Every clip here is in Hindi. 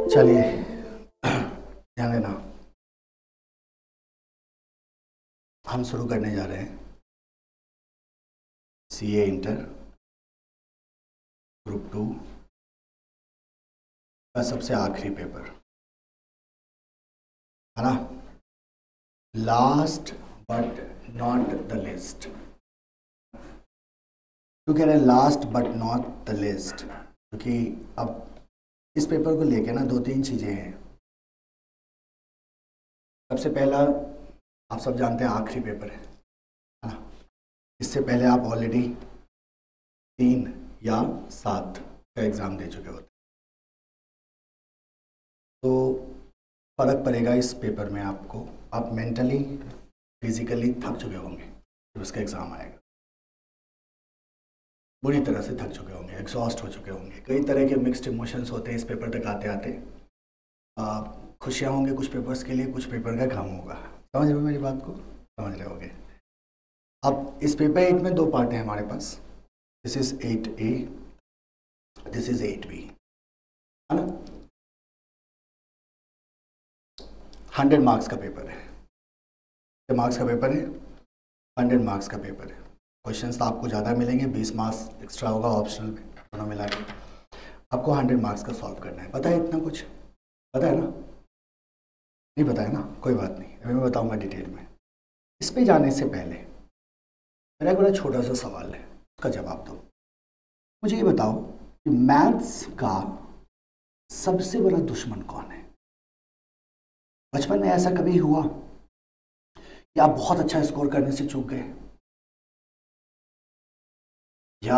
चलिए ध्यान देना, हम शुरू करने जा रहे हैं सीए इंटर ग्रुप 2 का सबसे आखिरी पेपर है ना। Last but not the list. क्यों कह रहे हैं last but not the list? क्योंकि अब इस पेपर को लेके ना 2-3 चीज़ें हैं। सबसे पहला, आप सब जानते हैं आखिरी पेपर है ना। इससे पहले आप ऑलरेडी 3 या 7 का एग्ज़ाम दे चुके होते, तो फ़र्क पड़ेगा इस पेपर में आपको। आप मेंटली फिजिकली थक चुके होंगे जब उसका एग्ज़ाम आएगा, बुरी तरह से थक चुके होंगे, एग्जॉस्ट हो चुके होंगे। कई तरह के मिक्स्ड इमोशंस होते हैं इस पेपर तक आते आते। खुशियाँ होंगी कुछ पेपर्स के लिए, कुछ पेपर का गम होगा। समझ रहे हो मेरी बात को? समझ रहे होगे। अब इस पेपर 8 में 2 पार्ट हैं हमारे पास। This is 8A, this is 8B, है ना। 100 मार्क्स का पेपर है। कितने मार्क्स का पेपर है? 100 मार्क्स का पेपर है। क्वेश्चंस तो आपको ज़्यादा मिलेंगे, 20 मार्क्स एक्स्ट्रा होगा ऑप्शनल में, दोनों मिला के आपको 100 मार्क्स का सॉल्व करना है। पता है इतना कुछ? पता है ना? नहीं पता है ना? कोई बात नहीं, अभी मैं बताऊंगा डिटेल में। इस पे जाने से पहले मेरा एक बड़ा छोटा सा सवाल है, उसका जवाब दो। मुझे ये बताओ कि मैथ्स का सबसे बड़ा दुश्मन कौन है? बचपन में ऐसा कभी हुआ कि आप बहुत अच्छा स्कोर करने से चूक गए, या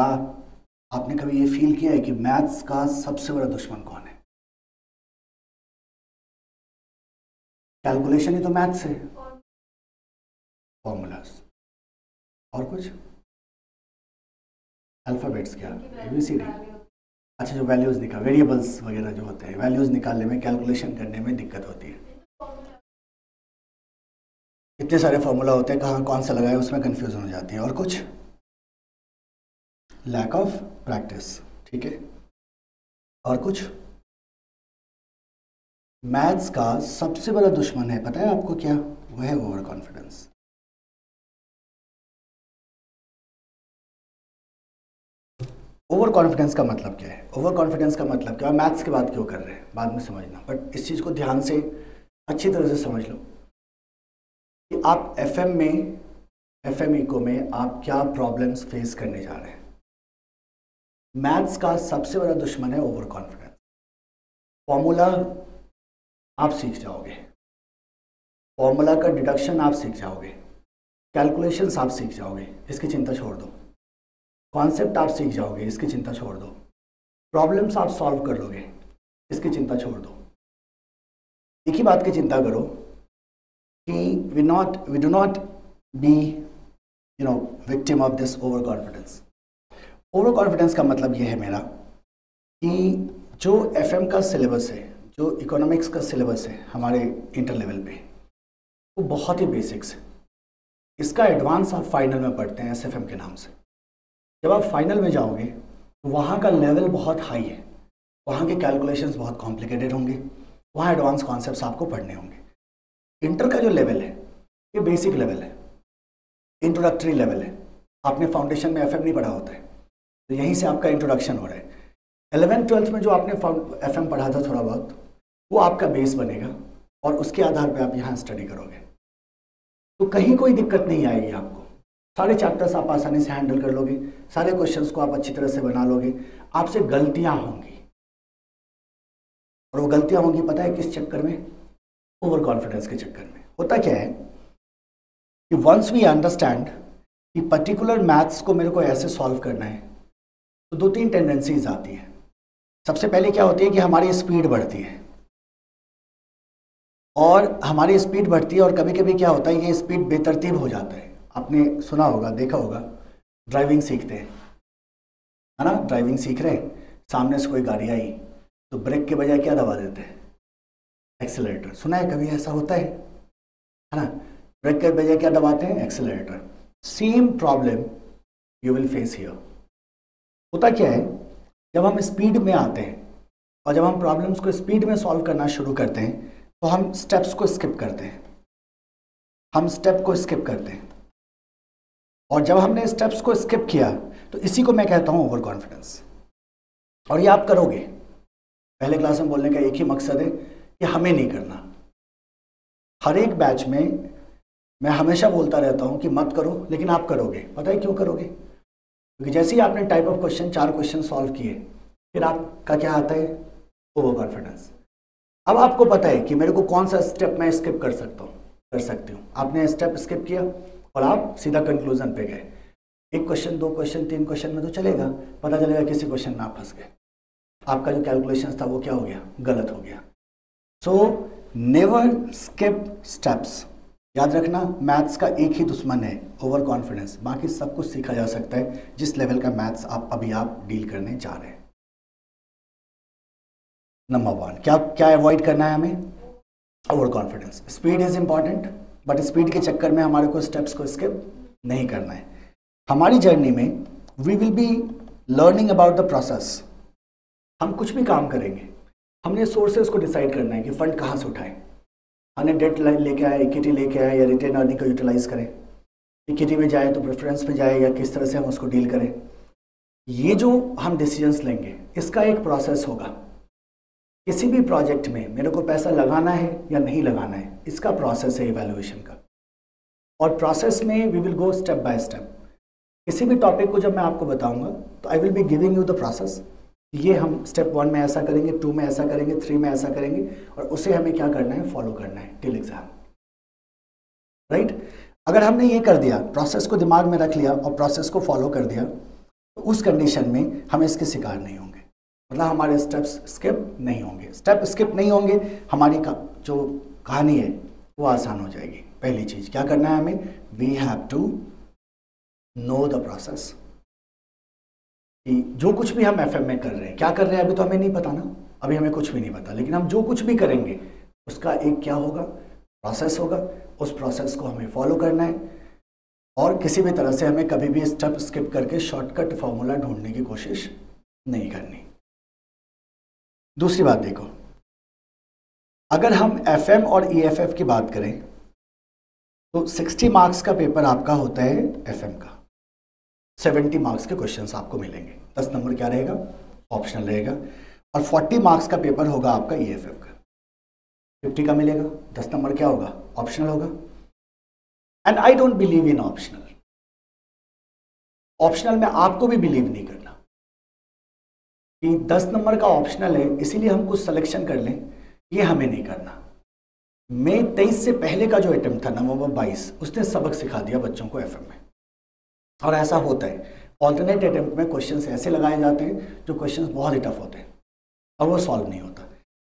आपने कभी ये फील किया है कि मैथ्स का सबसे बड़ा दुश्मन कौन है? कैलकुलेशन ही तो मैथ्स है, फॉर्मूलाज और कुछ, अल्फ़ाबेट्स, क्या ABCD। अच्छा, जो वैल्यूज़ निकाल, वेरिएबल्स वगैरह जो होते हैं, वैल्यूज़ निकालने में, कैलकुलेशन करने में दिक्कत होती है। इतने सारे फॉर्मूला होते हैं, कहाँ कौन सा लगाए उसमें कन्फ्यूजन हो जाती है। और कुछ, लैक ऑफ प्रैक्टिस, ठीक है। और कुछ, मैथ्स का सबसे बड़ा दुश्मन है, पता है आपको क्या? वो है ओवर कॉन्फिडेंस। ओवर कॉन्फिडेंस का मतलब क्या है? ओवर कॉन्फिडेंस का मतलब क्या है? मैथ्स की बात क्यों कर रहे हैं बाद में समझना, बट इस चीज़ को ध्यान से अच्छी तरह से समझ लो कि आप FM में, FM इको में आप क्या प्रॉब्लम्स फेस करने जा रहे हैं। मैथ्स का सबसे बड़ा दुश्मन है ओवर कॉन्फिडेंस। फॉर्मूला आप सीख जाओगे, फॉर्मूला का डिडक्शन आप सीख जाओगे, कैलकुलेशंस आप सीख जाओगे, इसकी चिंता छोड़ दो। कॉन्सेप्ट आप सीख जाओगे, इसकी चिंता छोड़ दो। प्रॉब्लम्स आप सॉल्व कर लोगे, इसकी चिंता छोड़ दो। एक ही बात की चिंता करो कि we do not be victim of this overconfidence. Overconfidence का मतलब ये है मेरा कि जो FM का सिलेबस है, जो इकोनॉमिक्स का सिलेबस है हमारे इंटर लेवल पे, वो बहुत ही बेसिक्स है। इसका एडवांस आप फाइनल में पढ़ते हैं SFM के नाम से। जब आप फाइनल में जाओगे तो वहाँ का लेवल बहुत हाई है, वहाँ के कैलकुलेशंस बहुत कॉम्प्लिकेटेड होंगे, वहाँ एडवांस कॉन्सेप्ट्स आपको पढ़ने होंगे। इंटर का जो लेवल है ये बेसिक लेवल है, इंट्रोडक्टरी लेवल है। आपने फाउंडेशन में FM नहीं पढ़ा होता है, तो यहीं से आपका इंट्रोडक्शन हो रहा है। 11th-12th में जो आपने FM पढ़ा था थोड़ा बहुत, वो आपका बेस बनेगा और उसके आधार पे आप यहाँ स्टडी करोगे, तो कहीं कोई दिक्कत नहीं आएगी आपको। सारे चैप्टर्स आप आसानी से हैंडल कर लोगे, सारे क्वेश्चंस को आप अच्छी तरह से बना लोगे। आपसे गलतियां होंगी, और वो गलतियां होंगी पता है किस चक्कर में? ओवर कॉन्फिडेंस के चक्कर में। होता क्या है कि वंस वी अंडरस्टैंड कि पर्टिकुलर मैथ्स को मेरे को ऐसे सॉल्व करना है, तो 2-3 टेंडेंसीज आती हैं। सबसे पहले क्या होती है कि हमारी स्पीड बढ़ती है, और हमारी स्पीड बढ़ती है और कभी कभी क्या होता है, ये स्पीड बेतरतीब हो जाता है। आपने सुना होगा, देखा होगा, ड्राइविंग सीखते हैं, है ना। ड्राइविंग सीख रहे हैं, सामने से कोई गाड़ी आई तो ब्रेक के बजाय क्या दबा देते हैं? एक्सेलरेटर। सुना है कभी ऐसा होता है ना? ब्रेक के बजाय क्या दबाते हैं? Accelerator. Same problem you will face here. होता क्या है, जब हम स्पीड में आते हैं और जब हम प्रॉब्लम्स को स्पीड में सॉल्व करना शुरू करते हैं तो हम स्टेप्स को स्किप करते हैं, हम स्टेप को स्किप करते हैं। और जब हमने स्टेप्स को स्किप किया तो इसी को मैं कहता हूं ओवर कॉन्फिडेंस। और ये आप करोगे। पहले क्लास में बोलने का एक ही मकसद है कि हमें नहीं करना। हर एक बैच में मैं हमेशा बोलता रहता हूं कि मत करो, लेकिन आप करोगे। पता है क्यों करोगे? क्योंकि जैसे ही आपने type of question 4 question solve किए, फिर आपका क्या आता है? Over confidence. अब आपको पता है कि मेरे को कौन सा स्टेप मैं स्किप कर सकता हूँ, कर सकती हूँ। आपने स्टेप स्किप किया और आप सीधा कंक्लूजन पे गए। 1 क्वेश्चन 2 क्वेश्चन 3 क्वेश्चन में तो चलेगा, पता चलेगा किसी क्वेश्चन में आप फंस गए, आपका जो कैलकुलेशन था वो क्या हो गया? गलत हो गया। So never skip steps. याद रखना, मैथ्स का एक ही दुश्मन है, ओवर कॉन्फिडेंस। बाकी सब कुछ सीखा जा सकता है जिस लेवल का मैथ्स आप डील करने जा रहे हैं। नंबर 1, क्या अवॉइड करना है हमें? Over confidence. Speed is important, but speed के चक्कर में हमारे को स्टेप्स को स्किप नहीं करना है। हमारी जर्नी में we will be learning about the process. हम कुछ भी काम करेंगे, हमने सोर्सेज को डिसाइड करना है कि फंड कहाँ से उठाएं। हमने डेट लेके आए, इक्विटी लेके आए, या रिटेन अर्निंग को यूटिलाइज करें। इक्विटी में जाए तो प्रेफरेंस में जाए, या किस तरह से हम उसको डील करें। ये जो हम डिसीजंस लेंगे, इसका एक प्रोसेस होगा। किसी भी प्रोजेक्ट में मेरे को पैसा लगाना है या नहीं लगाना है, इसका प्रोसेस है इवैल्यूएशन का। और प्रोसेस में we will go step by step. किसी भी टॉपिक को जब मैं आपको बताऊंगा तो I will be giving you the process. ये हम स्टेप 1 में ऐसा करेंगे, 2 में ऐसा करेंगे, 3 में ऐसा करेंगे, और उसे हमें क्या करना है? फॉलो करना है टिल एग्जाम। राइट? अगर हमने ये कर दिया, प्रोसेस को दिमाग में रख लिया और प्रोसेस को फॉलो कर दिया, तो उस कंडीशन में हम इसके शिकार नहीं होंगे। मतलब हमारे स्टेप्स स्किप नहीं होंगे। स्टेप स्किप नहीं होंगे, हमारी जो कहानी है वो आसान हो जाएगी। पहली चीज क्या करना है हमें? We have to know the process. कि जो कुछ भी हम एफएम में कर रहे हैं, क्या कर रहे हैं अभी तो हमें नहीं पता ना, अभी हमें कुछ भी नहीं पता, लेकिन हम जो कुछ भी करेंगे उसका एक क्या होगा? प्रोसेस होगा। उस प्रोसेस को हमें फॉलो करना है, और किसी भी तरह से हमें कभी भी स्टेप स्किप करके शॉर्टकट फॉर्मूला ढूंढने की कोशिश नहीं करनी। दूसरी बात देखो, अगर हम एफएम और ईएफएफ की बात करें तो 60 मार्क्स का पेपर आपका होता है एफएम का, 70 मार्क्स के क्वेश्चंस आपको मिलेंगे। 10 नंबर क्या रहेगा? ऑप्शनल रहेगा। और 40 मार्क्स का पेपर होगा आपका ईएफएफ का, 50 का मिलेगा। 10 नंबर क्या होगा? ऑप्शनल होगा। And I don't believe in optional. Optional में आपको भी बिलीव नहीं करना कि 10 नंबर का ऑप्शनल है इसीलिए हम कुछ सिलेक्शन कर लें, ये हमें नहीं करना। मई 23 से पहले का जो अटेम्प्ट था, नवंबर 22, उसने सबक सिखा दिया बच्चों को एफएम में। और ऐसा होता है, ऑल्टरनेट अटेम्प्ट में क्वेश्चंस ऐसे लगाए जाते हैं जो क्वेश्चंस बहुत ही टफ होते हैं और वो सॉल्व नहीं होता।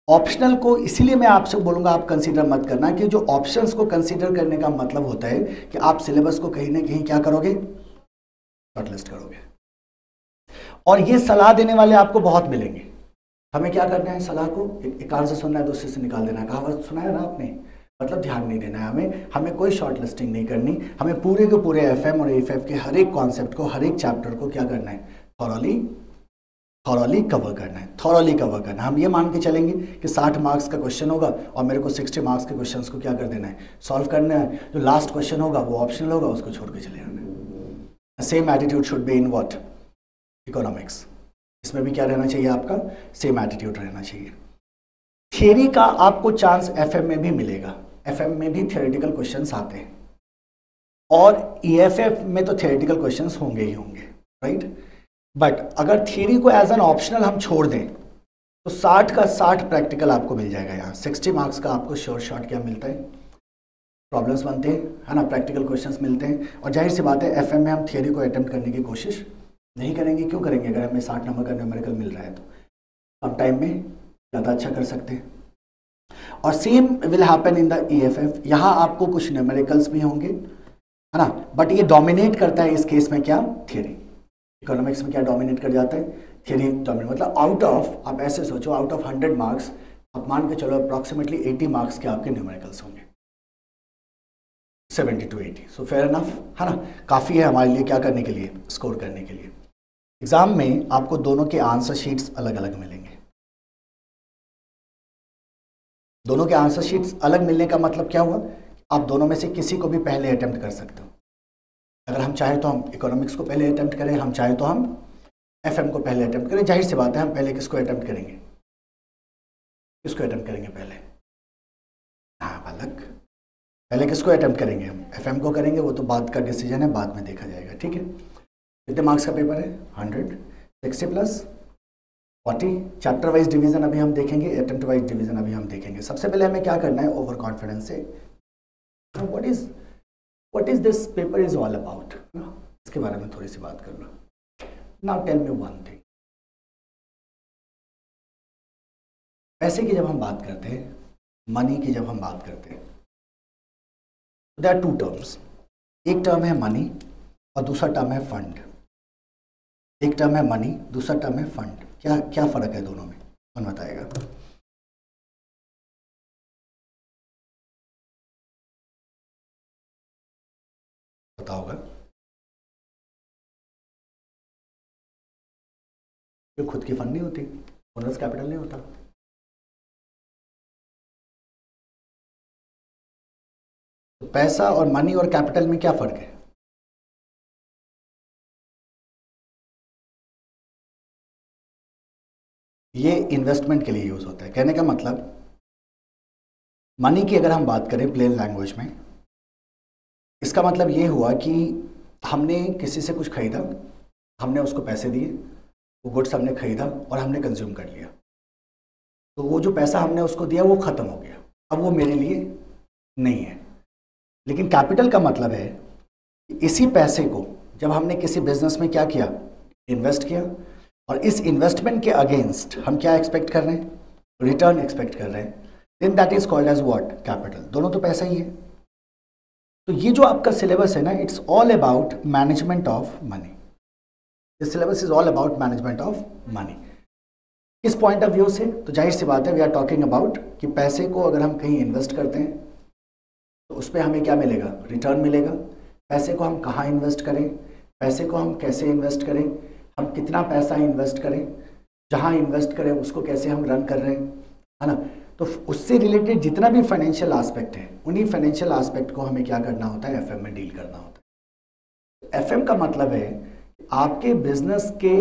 ऑप्शनल को इसीलिए मैं आपसे बोलूँगा आप कंसीडर मत करना, कि जो ऑप्शंस को कंसीडर करने का मतलब होता है कि आप सिलेबस को कहीं ना कहीं क्या करोगे? शॉर्टलिस्ट करोगे। और ये सलाह देने वाले आपको बहुत मिलेंगे। हमें क्या करना है? सलाह को एक आंसर सुनना है, दूसरे से निकाल देना है। कहावत सुना है ना आपने? मतलब ध्यान नहीं देना है हमें कोई शॉर्ट लिस्टिंग नहीं करनी। हमें पूरे के पूरे एफएम और ईएफएफ के हर एक कॉन्सेप्ट को, हर एक चैप्टर को क्या करना है? थॉरली कवर करना है। थॉरली कवर करना है। हम ये मान के चलेंगे कि 60 मार्क्स का क्वेश्चन होगा और मेरे को 60 मार्क्स के क्वेश्चंस को क्या कर देना है? सॉल्व करना है। जो लास्ट क्वेश्चन होगा वो ऑप्शनल होगा, उसको छोड़ के चले आना है। Same attitude should be in what? Economics. इसमें भी क्या रहना चाहिए आपका? सेम एटीट्यूड रहना चाहिए। थियरी का आपको चांस एफएम में भी मिलेगा। एफएम में भी थियोरेटिकल क्वेश्चंस आते हैं और ईएफएफ में तो थियोरेटिकल क्वेश्चंस होंगे ही होंगे, राइट? बट अगर थियरी को एज एन ऑप्शनल हम छोड़ दें तो 60 का 60 प्रैक्टिकल आपको मिल जाएगा। यहाँ 60 मार्क्स का आपको शॉर्ट क्या मिलता है? प्रॉब्लम्स बनते हैं, है ना, प्रैक्टिकल क्वेश्चंस मिलते हैं। और जाहिर सी बात है एफएम में हम थियरी को अटेम्प्ट करने की कोशिश नहीं करेंगे। क्यों करेंगे? अगर हमें 60 नंबर का न्यूमेरिकल मिल रहा है तो कम टाइम में ज़्यादा अच्छा कर सकते हैं। और same will happen in the EFF. यहाँ आपको कुछ न्यूमेरिकल्स भी होंगे, है ना, बट ये डोमिनेट करता है इस केस में क्या? थियरी। इकोनॉमिक्स में क्या डोमिनेट कर जाता है? Theory dominate. मतलब आउट ऑफ, आप ऐसे सोचो, आउट ऑफ 100 मार्क्स आप मान के चलो अप्रॉक्सीमेटली 80 मार्क्स के आपके न्यूमेरिकल्स होंगे, 70 to 80। सो फेयर इनफ, है ना, काफ़ी है हमारे लिए क्या करने के लिए? स्कोर करने के लिए। एग्जाम में आपको दोनों के आंसर शीट्स अलग अलग मिलेंगे। दोनों के आंसर शीट्स अलग मिलने का मतलब क्या हुआ, आप दोनों में से किसी को भी पहले अटेम्प्ट कर सकते हो। अगर हम चाहें तो हम इकोनॉमिक्स को पहले अटेम्प्ट करें, हम चाहें तो हम एफएम को पहले अटेम्प्ट करें। जाहिर सी बात है हम पहले किसको अटेम्प्ट करेंगे, किसको अटेम्प्ट करेंगे पहले? हाँ बालक, पहले किसको अटेम्प्ट करेंगे? हम एफएम को करेंगे, वो तो बाद का डिसीजन है, बाद में देखा जाएगा। ठीक है, कितने मार्क्स का पेपर है? 100, 60 प्लस 40। चैप्टर वाइज डिवीजन अभी हम देखेंगे, अटेम्प्ट वाइज डिवीजन अभी हम देखेंगे। सबसे पहले हमें क्या करना है, ओवर कॉन्फिडेंस से what is this paper is all about, इसके बारे में थोड़ी सी बात कर लो। Now tell me one thing, पैसे की जब हम बात करते हैं, मनी की जब हम बात करते हैं, देयर आर टू टर्म्स। एक टर्म है मनी और दूसरा टर्म है फंड। एक टर्म है मनी, दूसरा टर्म है फंड। क्या क्या फर्क है दोनों में, कौन बताएगा? पता होगा, जो खुद की फंड नहीं होती, ओनर्स कैपिटल नहीं होता। तो पैसा और मनी और कैपिटल में क्या फर्क है? ये इन्वेस्टमेंट के लिए यूज होता है। कहने का मतलब, मनी की अगर हम बात करें प्लेन लैंग्वेज में, इसका मतलब ये हुआ कि हमने किसी से कुछ खरीदा, हमने उसको पैसे दिए, वो गुड्स हमने खरीदा और हमने कंज्यूम कर लिया। तो वो जो पैसा हमने उसको दिया वो ख़त्म हो गया, अब वो मेरे लिए नहीं है। लेकिन कैपिटल का मतलब है कि इसी पैसे को जब हमने किसी बिजनेस में क्या किया, इन्वेस्ट किया, और इस इन्वेस्टमेंट के अगेंस्ट हम क्या एक्सपेक्ट कर रहे हैं, रिटर्न एक्सपेक्ट कर रहे हैं, then that is called as what, capital. दोनों तो पैसा ही है। तो ये जो आपका सिलेबस है ना, it's all about management of money. This syllabus is all about management of money. किस पॉइंट ऑफ व्यू से? तो जाहिर सी बात है, वी आर टॉकिंग अबाउट कि पैसे को अगर हम कहीं इन्वेस्ट करते हैं तो उस पर हमें क्या मिलेगा, रिटर्न मिलेगा। पैसे को हम कहाँ इन्वेस्ट करें, पैसे को हम कैसे इन्वेस्ट करें, हम कितना पैसा इन्वेस्ट करें, जहाँ इन्वेस्ट करें उसको कैसे हम रन कर रहे हैं, है ना। तो उससे रिलेटेड जितना भी फाइनेंशियल आस्पेक्ट है, उन्हीं फाइनेंशियल आस्पेक्ट को हमें क्या करना होता है, एफएम में डील करना होता है। एफएम का मतलब है आपके बिजनेस के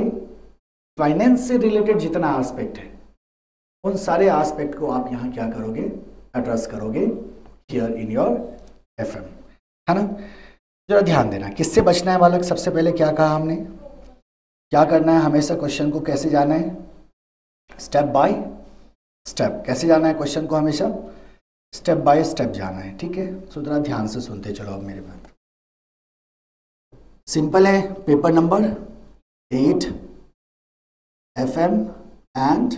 फाइनेंस से रिलेटेड जितना आस्पेक्ट है, उन सारे आस्पेक्ट को आप यहाँ क्या करोगे, एड्रेस करोगे हियर इन योर एफएम, है ना। जरा ध्यान देना, किससे बचना है बालक? सबसे पहले क्या कहा हमने, क्या करना है, हमेशा क्वेश्चन को कैसे जाना है, स्टेप बाय स्टेप। कैसे जाना है क्वेश्चन को, हमेशा स्टेप बाय स्टेप जाना है। ठीक है, तो जरा ध्यान से सुनते चलो अब मेरे बात। सिंपल है, paper number 8 FM and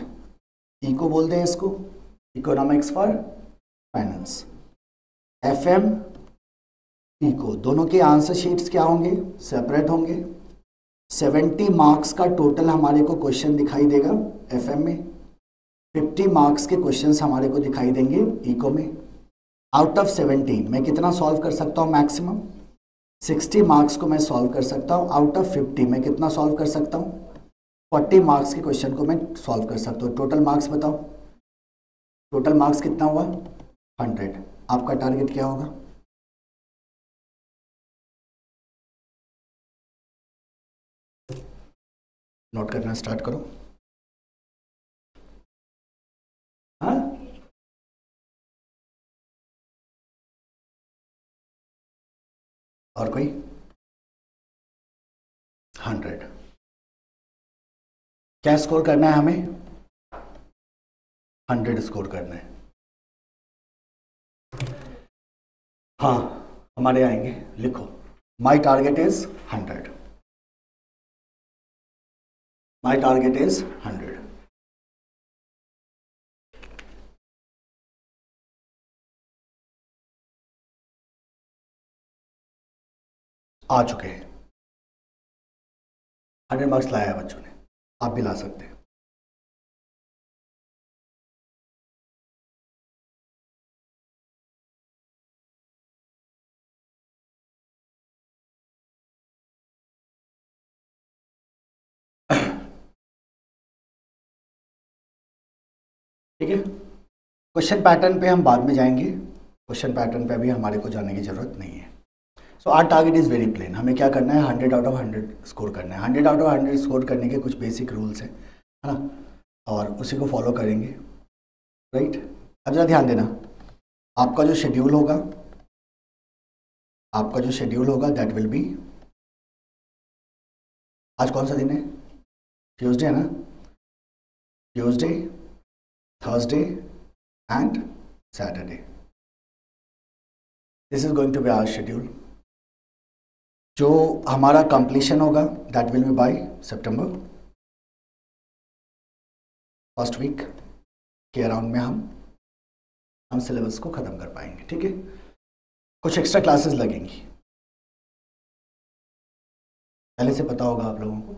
eco बोलते हैं इसको, economics for finance. FM eco दोनों के आंसर शीट्स क्या होंगे, सेपरेट होंगे। 70 मार्क्स का टोटल हमारे को क्वेश्चन दिखाई देगा एफएम में, 50 मार्क्स के क्वेश्चंस हमारे को दिखाई देंगे इको में। आउट ऑफ 70 मैं कितना सॉल्व कर सकता हूँ, मैक्सिमम 60 मार्क्स को मैं सॉल्व कर सकता हूँ। आउट ऑफ 50 मैं कितना सॉल्व कर सकता हूँ, 40 मार्क्स के क्वेश्चन को मैं सॉल्व कर सकता हूँ। टोटल मार्क्स बताओ, टोटल मार्क्स कितना हुआ, 100। आपका टारगेट क्या होगा? नोट करना स्टार्ट करो। हाँ, और कोई? 100। क्या स्कोर करना है हमें, 100 स्कोर करना है। हाँ, हमारे आएंगे, लिखो, my target is 100, my target is 100। आ चुके हैं, 100 मार्क्स लाया है बच्चों ने, आप भी ला सकते हैं। ठीक है, क्वेश्चन पैटर्न पे हम बाद में जाएंगे, क्वेश्चन पैटर्न पे अभी हमारे को जाने की ज़रूरत नहीं है। So our target is very plain, हमें क्या करना है 100 आउट ऑफ 100 स्कोर करना है। 100 आउट ऑफ 100 स्कोर करने के कुछ बेसिक रूल्स हैं, है ना, और उसी को फॉलो करेंगे, राइट। अब जरा ध्यान देना, आपका जो शेड्यूल होगा, आपका जो शेड्यूल होगा दैट विल बी, आज कौन सा दिन है, ट्यूसडे है ना, Tuesday, Thursday and Saturday, this is going to be our schedule. जो हमारा कंप्लीशन होगा that will be by September first week के अराउंड में हम सिलेबस को ख़त्म कर पाएंगे, ठीक है। कुछ एक्स्ट्रा क्लासेस लगेंगी, पहले से पता होगा आप लोगों को,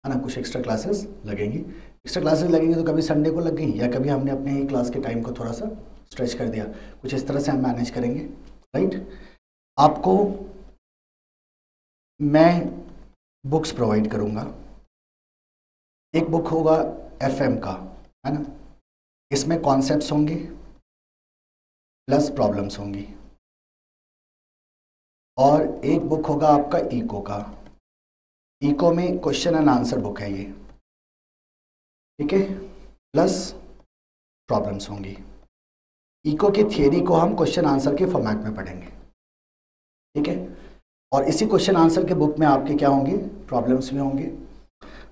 है ना, कुछ एक्स्ट्रा क्लासेस लगेंगी। एक्स्ट्रा क्लासेस लगेंगी तो कभी संडे को लग गई या कभी हमने अपने ही क्लास के टाइम को थोड़ा सा स्ट्रेच कर दिया, कुछ इस तरह से हम मैनेज करेंगे, राइट। आपको मैं बुक्स प्रोवाइड करूँगा, एक बुक होगा FM का, है ना, इसमें कॉन्सेप्ट्स होंगे प्लस प्रॉब्लम्स होंगी, और एक बुक होगा आपका इको का, इको में क्वेश्चन एंड आंसर बुक है ये, ठीक है, प्लस प्रॉब्लम्स होंगी। इको की थियरी को हम क्वेश्चन आंसर के फॉर्मेट में पढ़ेंगे, ठीक है, और इसी क्वेश्चन आंसर के बुक में आपके क्या होंगे, प्रॉब्लम्स भी होंगे,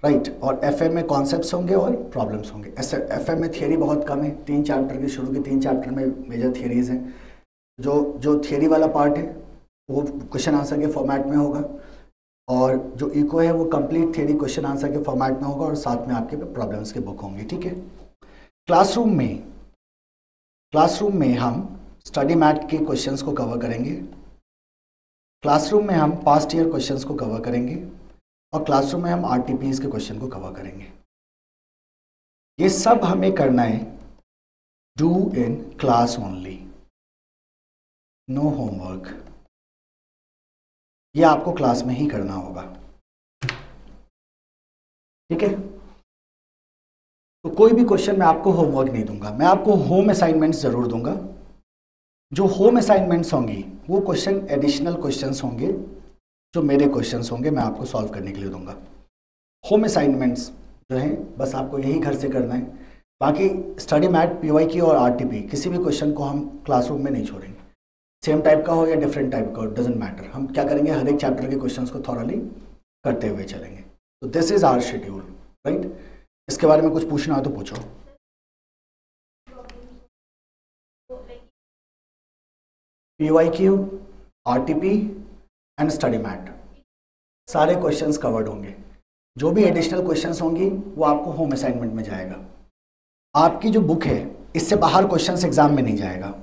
राइट। और FM में कॉन्सेप्ट्स होंगे और प्रॉब्लम्स होंगे। FM में थियरी बहुत कम है, 3 चैप्टर के शुरू के 3 चैप्टर में मेजर थियरीज हैं, जो थियरी वाला पार्ट है वो क्वेश्चन आंसर के फॉर्मेट में होगा, और जो इको है वो कंप्लीट थियरी क्वेश्चन आंसर के फॉर्मेट में होगा, और साथ में आपके प्रॉब्लम्स के बुक होंगे, ठीक है। क्लासरूम में हम स्टडी मैट के क्वेश्चंस को कवर करेंगे, क्लासरूम में हम पास्ट ईयर क्वेश्चंस को कवर करेंगे, और क्लासरूम में हम RTPs के क्वेश्चन को कवर करेंगे। ये सब हमें करना है do in class only, no homework, ये आपको क्लास में ही करना होगा, ठीक है। तो कोई भी क्वेश्चन मैं आपको होमवर्क नहीं दूंगा, मैं आपको होम असाइनमेंट्स जरूर दूंगा। जो होम असाइनमेंट्स होंगी वो क्वेश्चन एडिशनल क्वेश्चंस होंगे, जो मेरे क्वेश्चंस होंगे मैं आपको सॉल्व करने के लिए दूंगा। होम असाइनमेंट्स जो हैं बस आपको यही घर से करना है, बाकी स्टडी मैट, PYQ और RTP किसी भी क्वेश्चन को हम क्लासरूम में नहीं छोड़ेंगे, सेम टाइप का हो या डिफरेंट टाइप का हो, डजेंट मैटर। हम क्या करेंगे, हर एक चैप्टर के क्वेश्चंस को थॉरली करते हुए चलेंगे। तो this is our schedule, right. इसके बारे में कुछ पूछना हो तो पूछो। PYQ, RTP and study mat, सारे क्वेश्चंस कवर्ड होंगे। जो भी एडिशनल क्वेश्चंस होंगी वो आपको होम असाइनमेंट में जाएगा। आपकी जो बुक है इससे बाहर क्वेश्चंस एग्जाम में नहीं जाएगा,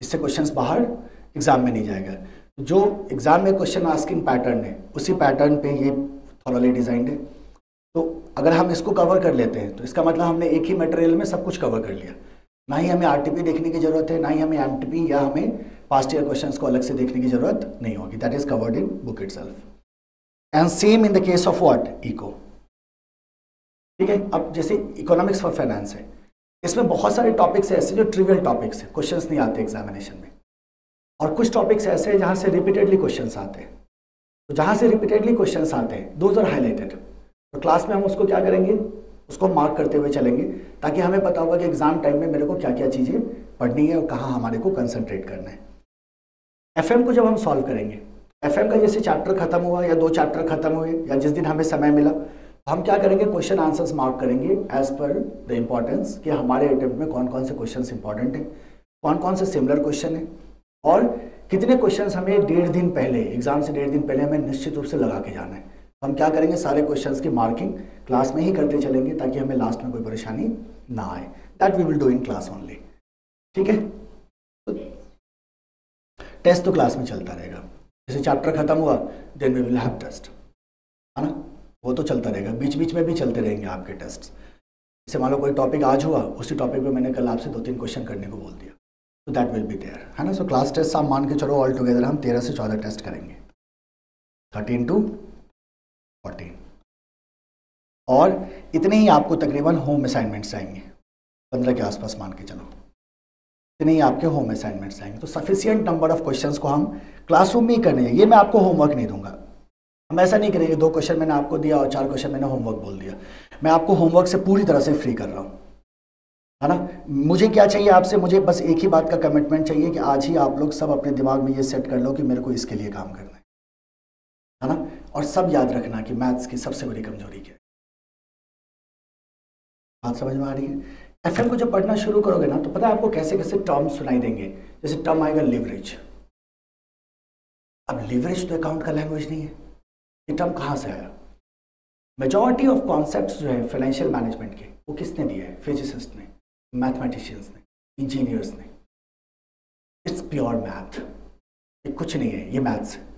इससे क्वेश्चंस बाहर एग्जाम में नहीं जाएगा। जो एग्जाम में क्वेश्चन आस्किंग पैटर्न है उसी पैटर्न पे ये थॉरली डिजाइंड है। तो अगर हम इसको कवर कर लेते हैं तो इसका मतलब हमने एक ही मटेरियल में सब कुछ कवर कर लिया, ना ही हमें RTP देखने की जरूरत है, ना ही हमें MTP या हमें पास्ट ईयर क्वेश्चंस को अलग से देखने की जरूरत नहीं होगी। That is covered in book itself and same in the case of what, eco, ठीक है। अब जैसे इकोनॉमिक्स फॉर फाइनेंस है, इसमें बहुत सारे टॉपिक्स ऐसे जो ट्रिवियल टॉपिक्स हैं, क्वेश्चंस नहीं आते एग्जामिनेशन में, और कुछ टॉपिक्स ऐसे हैं जहाँ से रिपीटेडली क्वेश्चंस आते हैं। तो जहाँ से रिपीटेडली क्वेश्चंस आते हैं दोज आर हाईलाइटेड, तो क्लास में हम उसको क्या करेंगे, उसको मार्क करते हुए चलेंगे, ताकि हमें पता होगा कि एग्जाम टाइम में मेरे को क्या क्या चीज़ें पढ़नी है और कहाँ हमारे को कंसंट्रेट करना है। FM को जब हम सॉल्व करेंगे, FM का जैसे चैप्टर खत्म हुआ या 2 चैप्टर खत्म हुए या जिस दिन हमें समय मिला, हम क्या करेंगे, क्वेश्चन आंसर्स मार्क करेंगे एज पर द इम्पोर्टेंस, कि हमारे अटेम्प्ट में कौन कौन से क्वेश्चन इंपॉर्टेंट हैं, कौन कौन से सिमिलर क्वेश्चन है, और कितने क्वेश्चन हमें 1.5 दिन पहले, एग्जाम से 1.5 दिन पहले हमें निश्चित रूप से लगा के जाना है। हम क्या करेंगे, सारे क्वेश्चंस की मार्किंग क्लास में ही करते चलेंगे, ताकि हमें लास्ट में कोई परेशानी ना आए। That we will do in class only, ठीक है। तो टेस्ट तो क्लास में चलता रहेगा, जैसे चैप्टर खत्म हुआ then we will have test, है ना, वो तो चलता रहेगा, बीच बीच में भी चलते रहेंगे आपके टेस्ट। जैसे मान लो कोई टॉपिक आज हुआ, उसी टॉपिक पे मैंने कल आपसे 2-3 क्वेश्चन करने को बोल दिया, तो दैट विल बी देयर, है ना। सो क्लास टेस्ट आप मान के चलो ऑल टुगेदर हम 13 से 14 टेस्ट करेंगे, 13 to 14, और इतने ही आपको तकरीबन होम असाइनमेंट्स आएंगे। 15 के आसपास मान के चलो, इतने ही आपके होम असाइनमेंट्स आएंगे। तो सफिशिएंट नंबर ऑफ क्वेश्चंस को हम क्लासरूम में ही करने हैं। ये मैं आपको होमवर्क नहीं दूंगा, हम ऐसा नहीं करेंगे 2 क्वेश्चन मैंने आपको दिया और 4 क्वेश्चन मैंने होमवर्क बोल दिया। मैं आपको होमवर्क से पूरी तरह से फ्री कर रहा हूँ, है ना। मुझे क्या चाहिए आपसे, मुझे बस एक ही बात का कमिटमेंट चाहिए कि आज ही आप लोग सब अपने दिमाग में ये सेट कर लो कि मेरे को इसके लिए काम करना है ना। और सब याद रखना कि मैथ्स की सबसे बड़ी कमजोरी क्या है। बात समझ में आ रही है? एफएम को जब पढ़ना शुरू करोगे ना, तो पता है आपको कैसे कैसे टर्म सुनाई देंगे। जैसे टर्म आएगा लिवरेज। अब लिवरेज तो अकाउंट का लैंग्वेज नहीं है, ये टर्म कहाँ से आया? मेजॉरिटी ऑफ कॉन्सेप्ट्स जो है फाइनेंशियल मैनेजमेंट के, वो किसने दिए है? फिजिसिस्ट ने, मैथमेटिशियंस ने, इंजीनियर्स ने। इट्स प्योर मैथ, ये कुछ नहीं है, ये मैथ्स है।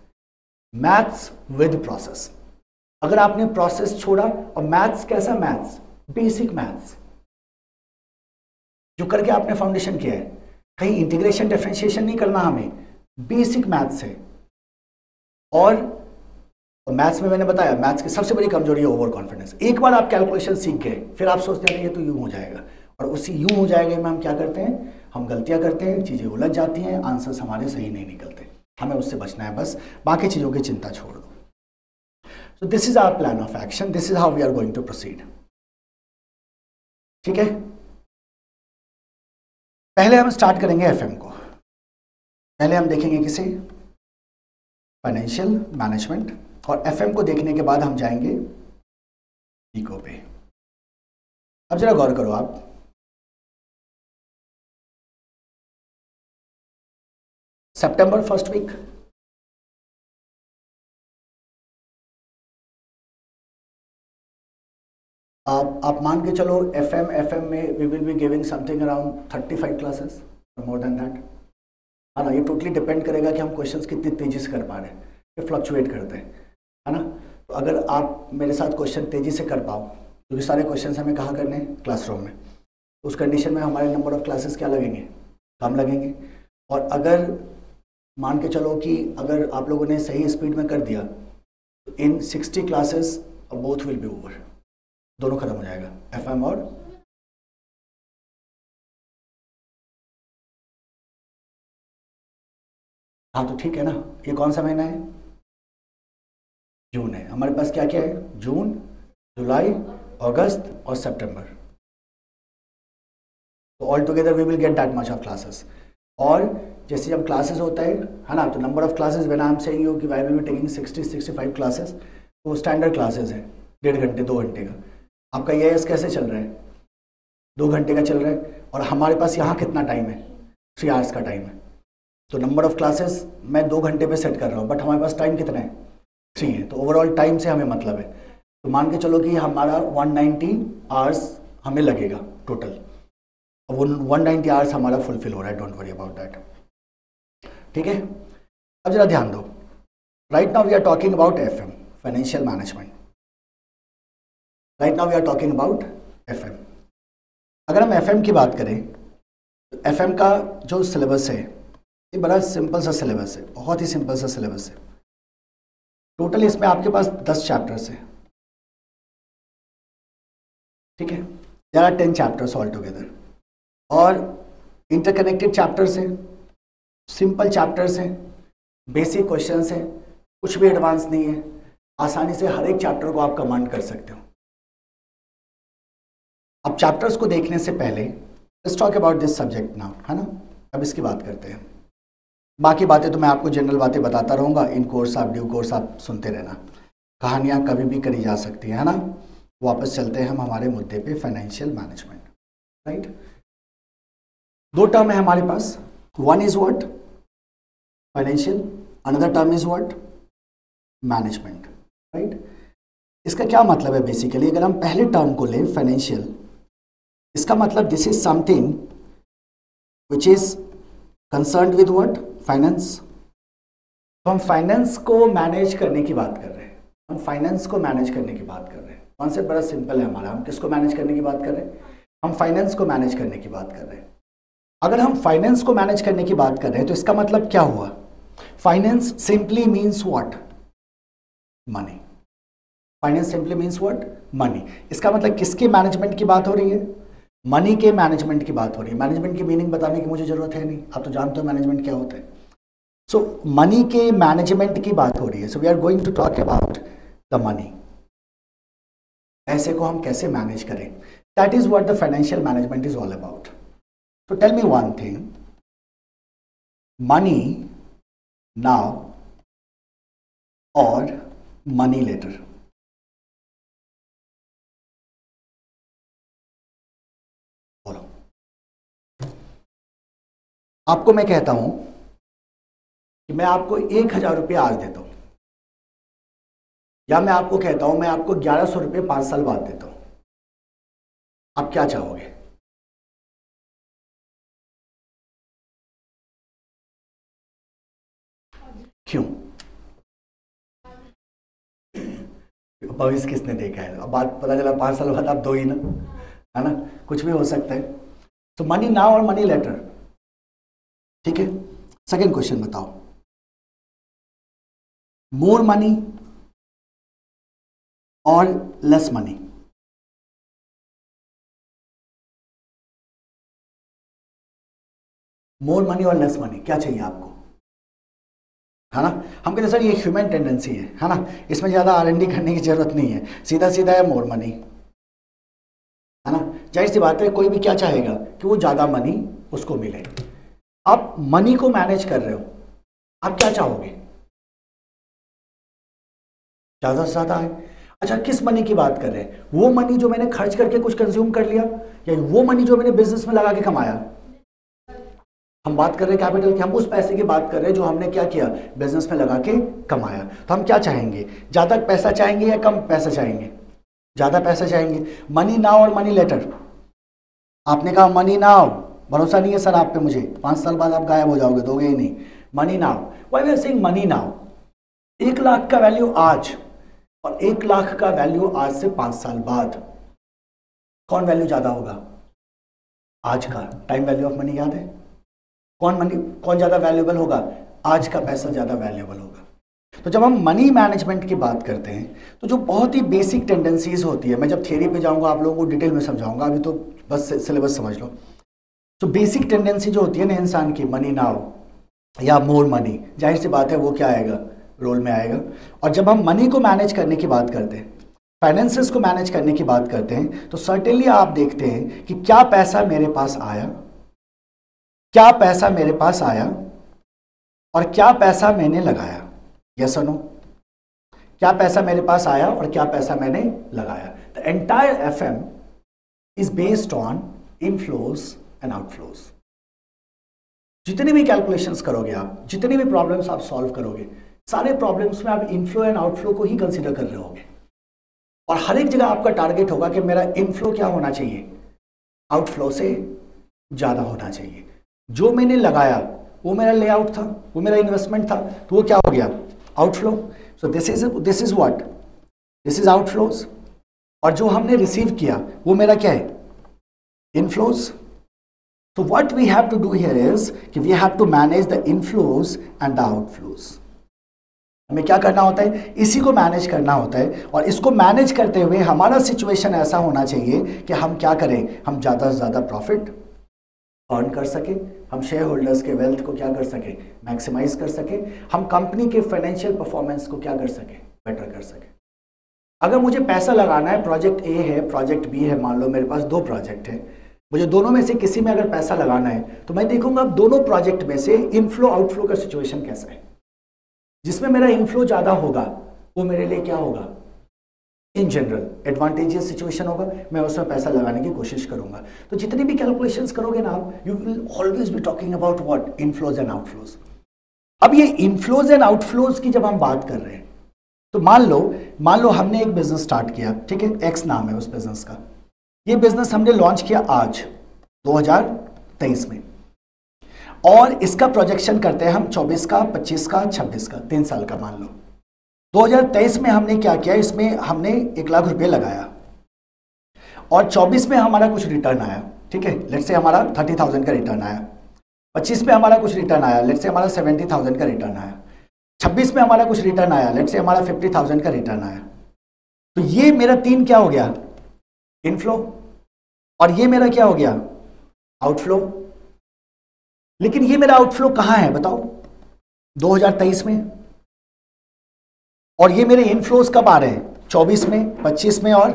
Maths with process. अगर आपने प्रोसेस छोड़ा, और मैथ्स कैसा मैथ्स? बेसिक मैथ्स जो करके आपने फाउंडेशन किया है। कहीं इंटीग्रेशन डिफरेंशिएशन नहीं करना हमें, बेसिक मैथ्स है। और मैथ्स में मैंने बताया, मैथ्स की सबसे बड़ी कमजोरी है ओवर कॉन्फिडेंस। एक बार आप कैलकुलेशन सीख गए, फिर आप सोचते हैं ये तो यूं हो जाएगा, और उसी यूं हो जाएगा में हम क्या करते हैं, हम गलतियां करते हैं, चीजें उलझ जाती हैं, आंसर्स हमारे सही नहीं निकलते। हमें उससे बचना है, बस बाकी चीजों की चिंता छोड़ दो। So this is our plan of action, this is how we are going to proceed. ठीक है, पहले हम स्टार्ट करेंगे एफएम को। पहले हम देखेंगे किसे? Financial management. और एफएम को देखने के बाद हम जाएंगे इको पे। अब जरा गौर करो आप, सितंबर फर्स्ट वीक, आप मान के चलो एफएम में we will be giving something around 35 classes और मोर देन दैट, है ना। ये टोटली डिपेंड करेगा कि हम क्वेश्चंस कितनी तेजी से कर पा रहे हैं, ये फ्लक्चुएट करते हैं, है ना। तो अगर आप मेरे साथ क्वेश्चन तेजी से कर पाओ, क्योंकि सारे क्वेश्चंस हमें कहाँ करने हैं? क्लासरूम में। तो उस कंडीशन में हमारे नंबर ऑफ क्लासेस क्या लगेंगे? कम लगेंगे। और अगर मान के चलो कि अगर आप लोगों ने सही स्पीड में कर दिया, तो इन 60 classes both will be over, दोनों खत्म हो जाएगा, एफएम और हाँ। तो ठीक है ना, ये कौन सा महीना है? जून है। हमारे पास क्या क्या है? जून, जुलाई, अगस्त और सितंबर। तो all together we will get that much of classes. और जैसे जब क्लासेस होता है ना, तो number of classes when I am saying you कि I will be taking 60-65 classes, तो स्टैंडर्ड क्लासेस है 1.5 घंटे 2 घंटे का। आपका ये कैसे चल रहा है? 2 घंटे का चल रहा है। और हमारे पास यहाँ कितना टाइम है? 3 आवर्स का टाइम है। तो नंबर ऑफ क्लासेस मैं 2 घंटे पे सेट कर रहा हूँ, बट हमारे पास टाइम कितना है? 3 है। तो ओवरऑल टाइम से हमें मतलब है। तो मान के चलो कि हमारा 190 आवर्स हमें लगेगा टोटल। वो 190 आवर्स हमारा फुलफिल हो रहा है, डोंट वरी अबाउट दैट। ठीक है, अब जरा ध्यान दो। Right now we are talking about FM, financial management. Right now we are talking about FM. अगर हम एफएम की बात करें, तो एफएम का जो सिलेबस है, ये बड़ा सिंपल सा सिलेबस है, बहुत ही सिंपल सा सिलेबस है। टोटल इसमें आपके पास 10 चैप्टर्स है। ठीक है, there are 10 chapters all together, और इंटरकनेक्टेड चैप्टर्स हैं, सिंपल चैप्टर्स हैं, बेसिक क्वेश्चंस हैं, कुछ भी एडवांस नहीं है। आसानी से हर एक चैप्टर को आप कमांड कर सकते हो। अब चैप्टर्स को देखने से पहले let's talk about this subject now, है ना। अब इसकी बात करते हैं। बाकी बातें तो मैं आपको जनरल बातें बताता रहूँगा, इन कोर्स आप ड्यू कोर्स आप सुनते रहना। कहानियाँ कभी भी करी जा सकती है ना। वापस चलते हैं हम हमारे मुद्दे पे, फाइनेंशियल मैनेजमेंट। राइट, 2 टर्म है हमारे पास। One is what? Financial, another term is what? Management. Right, इसका क्या मतलब है बेसिकली? अगर हम पहले टर्म को लें फाइनेंशियल, इसका मतलब this is something which is concerned with what? Finance. तो हम फाइनेंस को मैनेज करने की बात कर रहे हैं। हम फाइनेंस को मैनेज करने की बात कर रहे हैं। कॉन्सेप्ट बड़ा सिंपल है हमारा। हम किसको मैनेज करने की बात कर रहे हैं? हम फाइनेंस को मैनेज करने की बात कर रहे हैं। अगर हम फाइनेंस को मैनेज करने की बात कर रहे हैं, तो इसका मतलब क्या हुआ? Finance simply means what? Money. Finance simply means what? Money. इसका मतलब किसके मैनेजमेंट की बात हो रही है? मनी के मैनेजमेंट की बात हो रही है। मैनेजमेंट की मीनिंग बताने की मुझे जरूरत है नहीं, आप तो जानते हो मैनेजमेंट क्या होता है। सो मनी के मैनेजमेंट की बात हो रही है। So we are going to talk about the money, पैसे को हम कैसे मैनेज करें। That is what the financial management is all about. So tell me one thing, money now or money later? बोलो। आपको मैं कहता हूं कि मैं आपको 1,000 रुपये आज देता हूं, या मैं आपको कहता हूं मैं आपको 1,100 रुपये 5 साल बाद देता हूं, आप क्या चाहोगे? क्यों? भविष्य किसने देखा है? अब बात पता चला 5 साल बाद आप दो ही ना, है ना, कुछ भी हो सकता है। तो मनी नाउ और मनी लेटर, ठीक है। सेकेंड क्वेश्चन बताओ, मोर मनी और लेस मनी? मोर मनी और लेस मनी, क्या चाहिए आपको? है ना, हम कहते सर ये ह्यूमन टेंडेंसी है ना, इसमें ज़्यादा R&D करने की जरूरत नहीं है, सीधा सीधा है मोर मनी, है ना। जाहिर सी बात है कोई भी क्या चाहेगा कि वो ज़्यादा मनी उसको मिले। आप मनी को मैनेज कर रहे हो, आप क्या चाहोगे? ज़्यादा से ज़्यादा है। अच्छा, किस मनी की बात कर रहे हैं? वो मनी जो मैंने खर्च करके कुछ कंज्यूम कर लिया, या वो मनी जो मैंने बिजनेस में लगा के कमाया? हम बात कर रहे हैं कैपिटल की, हम उस पैसे की बात कर रहे हैं जो हमने क्या किया, बिजनेस में लगा के कमाया। तो हम क्या चाहेंगे, ज्यादा पैसा चाहेंगे या कम पैसा चाहेंगे? ज्यादा पैसा चाहेंगे। मनी नाउ और मनी लेटर? आपने कहा मनी नाउ, भरोसा नहीं है सर आप पे मुझे, 5 साल बाद आप गायब हो जाओगे, दोगे ही नहीं। Money now, why we are saying money now? 1 lakh का वैल्यू आज और 1 लाख का वैल्यू आज से 5 साल बाद, कौन वैल्यू ज्यादा होगा? आज का। टाइम वैल्यू ऑफ मनी याद है? कौन ज्यादा वैल्यूएबल होगा? आज का पैसा ज्यादा वैल्यूएबल होगा। तो जब हम मनी मैनेजमेंट की बात करते हैं तो जो बहुत ही बेसिक टेंडेंसीज होती है, मैं जब थियरी पे जाऊंगा आप लोगों को डिटेल में समझाऊंगा, अभी तो बस सिलेबस समझ लो। तो बेसिक टेंडेंसी जो होती है ना इंसान की, मनी नाउ या मोर मनी, जाहिर सी बात है वो क्या आएगा, रोल में आएगा। और जब हम मनी को मैनेज करने की बात करते हैं, फाइनेंसेस को मैनेज करने की बात करते हैं, तो सर्टेनली आप देखते हैं कि क्या पैसा मेरे पास आया, क्या पैसा मेरे पास आया और क्या पैसा मैंने लगाया। यस और नो? क्या पैसा मेरे पास आया और क्या पैसा मैंने लगाया। The entire FM is based on inflows and outflows. जितनी भी कैलकुलेशंस करोगे आप, जितनी भी प्रॉब्लम्स आप सॉल्व करोगे, सारे प्रॉब्लम्स में आप इनफ्लो एंड आउटफ्लो को ही कंसीडर कर रहे होगे। और हर एक जगह आपका टारगेट होगा कि मेरा इनफ्लो क्या होना चाहिए, आउटफ्लो से ज्यादा होना चाहिए। जो मैंने लगाया वो मेरा लेआउट था, वो मेरा इन्वेस्टमेंट था, तो वो क्या हो गया, outflow. So this is what, this is outflows. और जो हमने रिसीव किया वो मेरा क्या है, inflows. So what we have to do here is कि we have to manage the inflows and the outflows. हमें क्या करना होता है, इसी को मैनेज करना होता है। और इसको मैनेज करते हुए हमारा सिचुएशन ऐसा होना चाहिए कि हम क्या करें, हम ज़्यादा से ज़्यादा प्रॉफिट अर्न कर सके, हम शेयर होल्डर्स के वेल्थ को क्या कर सके, मैक्सिमाइज कर सके, हम कंपनी के फाइनेंशियल परफॉर्मेंस को क्या कर सके, बेटर कर सके। अगर मुझे पैसा लगाना है, प्रोजेक्ट ए है, प्रोजेक्ट बी है, मान लो मेरे पास 2 प्रोजेक्ट है, मुझे दोनों में से किसी में अगर पैसा लगाना है तो मैं देखूंगा दोनों प्रोजेक्ट में से इनफ्लो आउटफ्लो का सिचुएशन कैसा है। जिसमें मेरा इनफ्लो ज़्यादा होगा वो मेरे लिए क्या होगा, इन जनरल एडवांटेजियस सिचुएशन होगा, मैं उसमें पैसा लगाने की कोशिश करूंगा। तो जितनी भी कैलकुलेशंस करोगे ना आप, you will always be talking about what, inflows and outflows. अब ये इनफ्लोज एंड आउटफ्लोज की जब हम बात कर रहे हैं तो मान लो हमने एक बिजनेस स्टार्ट किया, ठीक है, एक्स नाम है उस बिजनेस का। ये बिजनेस हमने लॉन्च किया आज 2023 में, और इसका प्रोजेक्शन करते हैं हम 24 का, 25 का, 26 का, 3 साल का मान लो। 2023 में हमने क्या किया, इसमें हमने 1 लाख रुपए लगाया और 24 में हमारा कुछ रिटर्न आया, ठीक है, लेट्स से हमारा 30,000 का रिटर्न आया। 25 में हमारा कुछ रिटर्न आया, लेट्स से हमारा 70,000 का रिटर्न आया। 26 में हमारा कुछ रिटर्न आया, लेट्स से हमारा 50,000 का रिटर्न आया। तो ये मेरा 3 क्या हो गया, इनफ्लो। और ये मेरा क्या हो गया, आउटफ्लो। लेकिन ये मेरा आउटफ्लो कहां है बताओ, 2023 में। और ये मेरे इनफ्लोज कब आ रहे हैं, 24 में, 25 में और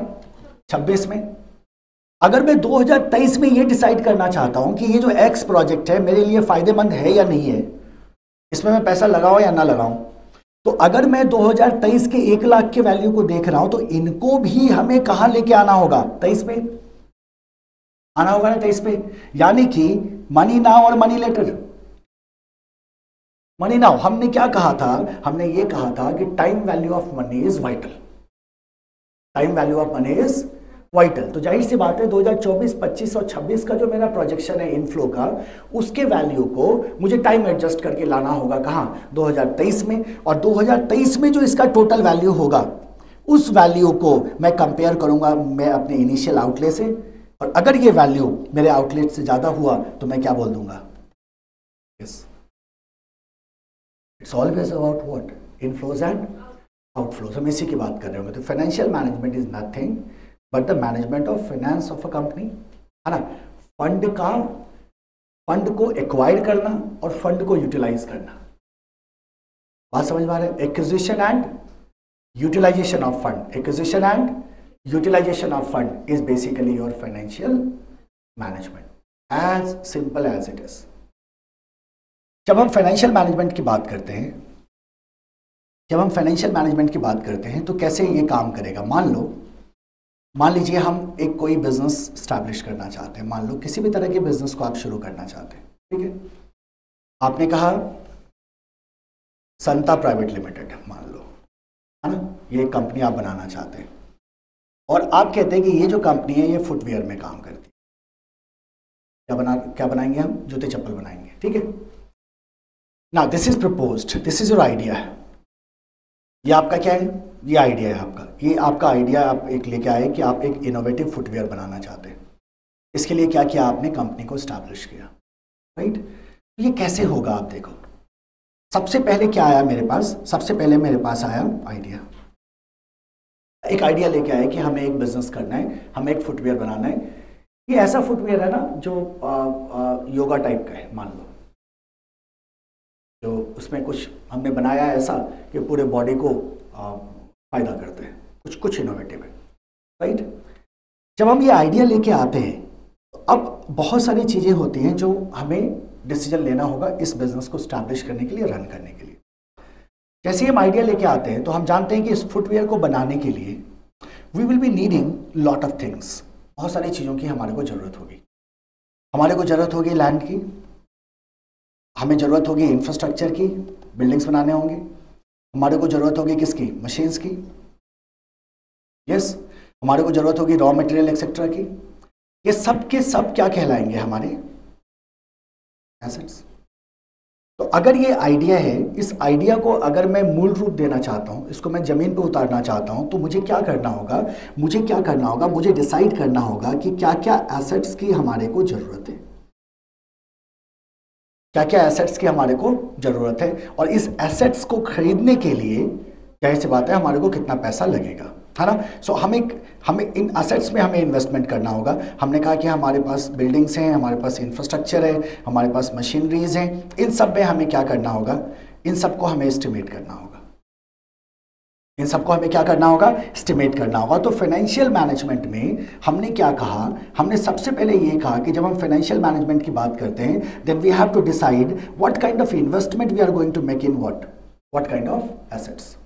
26 में। अगर मैं 2023 में ये डिसाइड करना चाहता हूं कि ये जो एक्स प्रोजेक्ट है मेरे लिए फायदेमंद है या नहीं है, इसमें मैं पैसा लगाऊं या ना लगाऊं, तो अगर मैं 2023 के 1 लाख के वैल्यू को देख रहा हूं तो इनको भी हमें कहां लेके आना होगा, 23 पे आना होगा ना, 23 पे। यानी कि मनी नाउ और मनी लेटर। मनी नाउ हमने क्या कहा था, हमने ये कहा था कि time value of money is vital, time value of money is vital. तो जाहिर सी बात है 2024, 25 और 26 का जो मेरा प्रोजेक्शन है इनफ्लो का, उसके वैल्यू को मुझे टाइम एडजस्ट करके लाना होगा कहां, 2023 में। और 2023 में जो इसका टोटल वैल्यू होगा उस वैल्यू को मैं कंपेयर करूंगा मैं अपने इनिशियल आउटले से, और अगर ये वैल्यू मेरे आउटलेट से ज्यादा हुआ तो मैं क्या बोल दूंगा, yes, it's always about what, inflows and outflows. हम इसी की बात कर रहे होंगे। तो financial management is nothing but the management of finance of a company, है ना। फंड को एक्वायर करना और फंड को यूटिलाइज करना, बात समझ में आ रहा है। Acquisition and utilisation of fund, acquisition and utilisation of fund is basically your financial management, as simple as it is. जब हम फाइनेंशियल मैनेजमेंट की बात करते हैं, जब हम फाइनेंशियल मैनेजमेंट की बात करते हैं तो कैसे ये काम करेगा। मान लीजिए हम एक कोई बिजनेस स्टैब्लिश करना चाहते हैं, मान लो किसी भी तरह के बिजनेस को आप शुरू करना चाहते हैं, ठीक है। आपने कहा संता प्राइवेट लिमिटेड मान लो, है ना, ये एक कंपनी आप बनाना चाहते हैं, और आप कहते हैं कि ये जो कंपनी है ये फुटवेयर में काम करती है। क्या बनाएंगे हम, जूते चप्पल बनाएंगे, ठीक है। Now this is proposed, this is your idea. ये आपका क्या है, ये आइडिया है आपका, ये आपका आइडिया आप एक लेके आए कि आप एक इनोवेटिव फुटवेयर बनाना चाहते हैं। इसके लिए क्या किया आपने, कंपनी को स्टैब्लिश किया, राइट। ये कैसे होगा आप देखो, सबसे पहले क्या आया मेरे पास, सबसे पहले मेरे पास आया आइडिया। एक आइडिया लेके आए कि हमें एक बिजनेस करना है, हमें एक फुटवेयर बनाना है। ये ऐसा फुटवेयर है ना जो योगा टाइप का है, मान लो, जो उसमें कुछ हमने बनाया है ऐसा कि पूरे बॉडी को फायदा करते हैं, कुछ इनोवेटिव है, राइट। जब हम ये आइडिया लेके आते हैं तो अब बहुत सारी चीज़ें होती हैं जो हमें डिसीजन लेना होगा इस बिजनेस को स्टैब्लिश करने के लिए, रन करने के लिए। जैसे हम आइडिया लेके आते हैं तो हम जानते हैं कि इस फुटवेयर को बनाने के लिए we will be needing lot of things, बहुत सारी चीज़ों की हमारे को ज़रूरत होगी। हमारे को ज़रूरत होगी लैंड की, हमें ज़रूरत होगी इंफ्रास्ट्रक्चर की, बिल्डिंग्स बनाने होंगे, हमारे को ज़रूरत होगी किसकी, मशीन्स की, यस, हमारे को ज़रूरत होगी रॉ मटेरियल एक्सेट्रा की। ये सब के सब क्या कहलाएंगे, हमारे एसेट्स। तो अगर ये आइडिया है, इस आइडिया को अगर मैं मूल रूप देना चाहता हूँ, इसको मैं ज़मीन पे उतारना चाहता हूँ, तो मुझे क्या करना होगा, मुझे डिसाइड करना होगा कि क्या क्या एसेट्स की हमारे को ज़रूरत है, क्या क्या एसेट्स की हमारे को ज़रूरत है, और इस एसेट्स को खरीदने के लिए जाहिर सी बात है हमारे को कितना पैसा लगेगा, है ना। सो हमें इन एसेट्स में हमें इन्वेस्टमेंट करना होगा। हमने कहा कि हमारे पास बिल्डिंग्स हैं, हमारे पास इंफ्रास्ट्रक्चर है, हमारे पास मशीनरीज हैं, इन सब में हमें क्या करना होगा, इन सबको हमें एस्टिमेट करना होगा, इन सबको हमें क्या करना होगा, एस्टिमेट करना होगा। तो फाइनेंशियल मैनेजमेंट में हमने क्या कहा, हमने सबसे पहले ये कहा कि जब हम फाइनेंशियल मैनेजमेंट की बात करते हैं then we have to decide what kind of investment we are going to make in what kind of assets.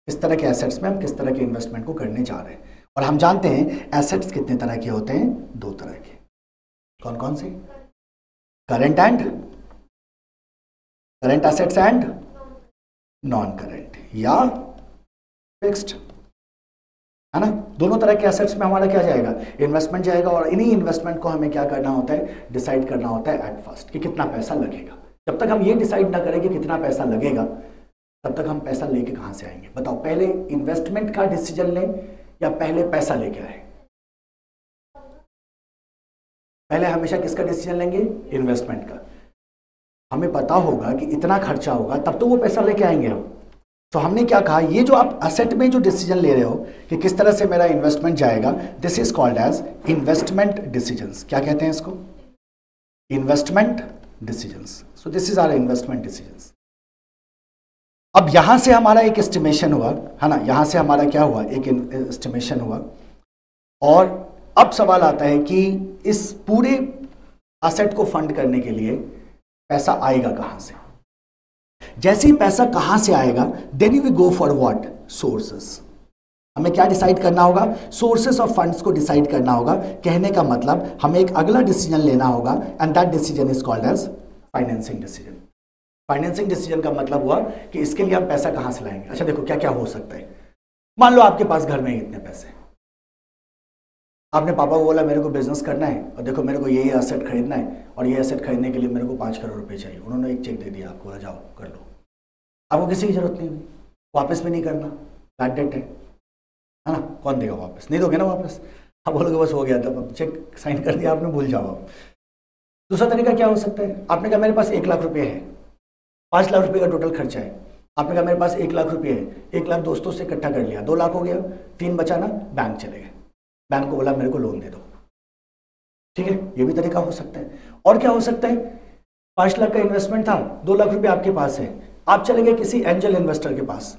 इस तरह के एसेट्स में हम किस तरह के इन्वेस्टमेंट को करने जा रहे हैं। और हम जानते हैं एसेट्स कितने तरह के होते हैं, 2 तरह के। कौन कौन से, current assets and non current, या फिक्स्ड, है ना। दोनों तरह के एसेट्स में हमारा क्या जाएगा, इन्वेस्टमेंट जाएगा, और इन्हीं इन्वेस्टमेंट को हमें क्या करना होता है, डिसाइड करना होता है एट फर्स्ट कि कितना पैसा लगेगा। जब तक हम ये डिसाइड ना करें कि कितना पैसा लगेगा तब तक हम पैसा लेके कहां से आएंगे, बताओ। पहले इन्वेस्टमेंट का डिसीजन लें या पहले पैसा लेके आए, पहले हमेशा किसका डिसीजन लेंगे, इन्वेस्टमेंट का। हमें पता होगा कि इतना खर्चा होगा तब तो वो पैसा लेके आएंगे हम। तो हमने क्या कहा, ये जो आप असेट में जो डिसीजन ले रहे हो कि किस तरह से मेरा इन्वेस्टमेंट जाएगा, this is called as investment decisions. क्या कहते हैं इसको? Investment decisions. So this is our investment decisions. अब यहां से हमारा एक एस्टिमेशन हुआ है ना, यहां से हमारा क्या हुआ, एक एस्टिमेशन हुआ। और अब सवाल आता है कि इस पूरे असेट को फंड करने के लिए पैसा आएगा कहां से? जैसे ही पैसा कहां से आएगा, then we go for what, sources. हमें क्या डिसाइड करना होगा? सोर्सेस ऑफ फंड्स को डिसाइड करना होगा। कहने का मतलब हमें एक अगला डिसीजन लेना होगा, and that decision is called as financing decision. Financing decision का मतलब हुआ कि इसके लिए हम पैसा कहां से लाएंगे। अच्छा देखो क्या क्या हो सकता है। मान लो आपके पास घर में इतने पैसे, आपने पापा को बोला मेरे को बिजनेस करना है और देखो मेरे को ये एसेट खरीदना है और ये एसेट खरीदने के लिए मेरे को 5 करोड़ रुपए चाहिए। उन्होंने एक चेक दे दिया आपको, बोला जाओ कर लो। आपको किसी की जरूरत नहीं हुई, वापस भी नहीं करना, बैड डेट है ना, कौन देगा वापस? नहीं दोगे ना वापस। आप बोलोगे बस हो गया था, चेक साइन कर दिया आपने, भूल जाओ आप। दूसरा तरीका क्या हो सकता है? आपने कहा मेरे पास 1 लाख रुपये है, 5 लाख रुपये का टोटल खर्चा है। आपने कहा मेरे पास 1 लाख रुपये है, 1 लाख दोस्तों से इकट्ठा कर लिया, 2 लाख हो गया, 3 बचा ना, बैंक चले गए। बैंक को बोला मेरे को लोन दे दो। ठीक है, ये भी तरीका हो सकता है। और क्या हो सकता है? 5 लाख का इन्वेस्टमेंट था, 2 लाख रुपये आपके पास है, आप चले गए किसी एंजल इन्वेस्टर के पास।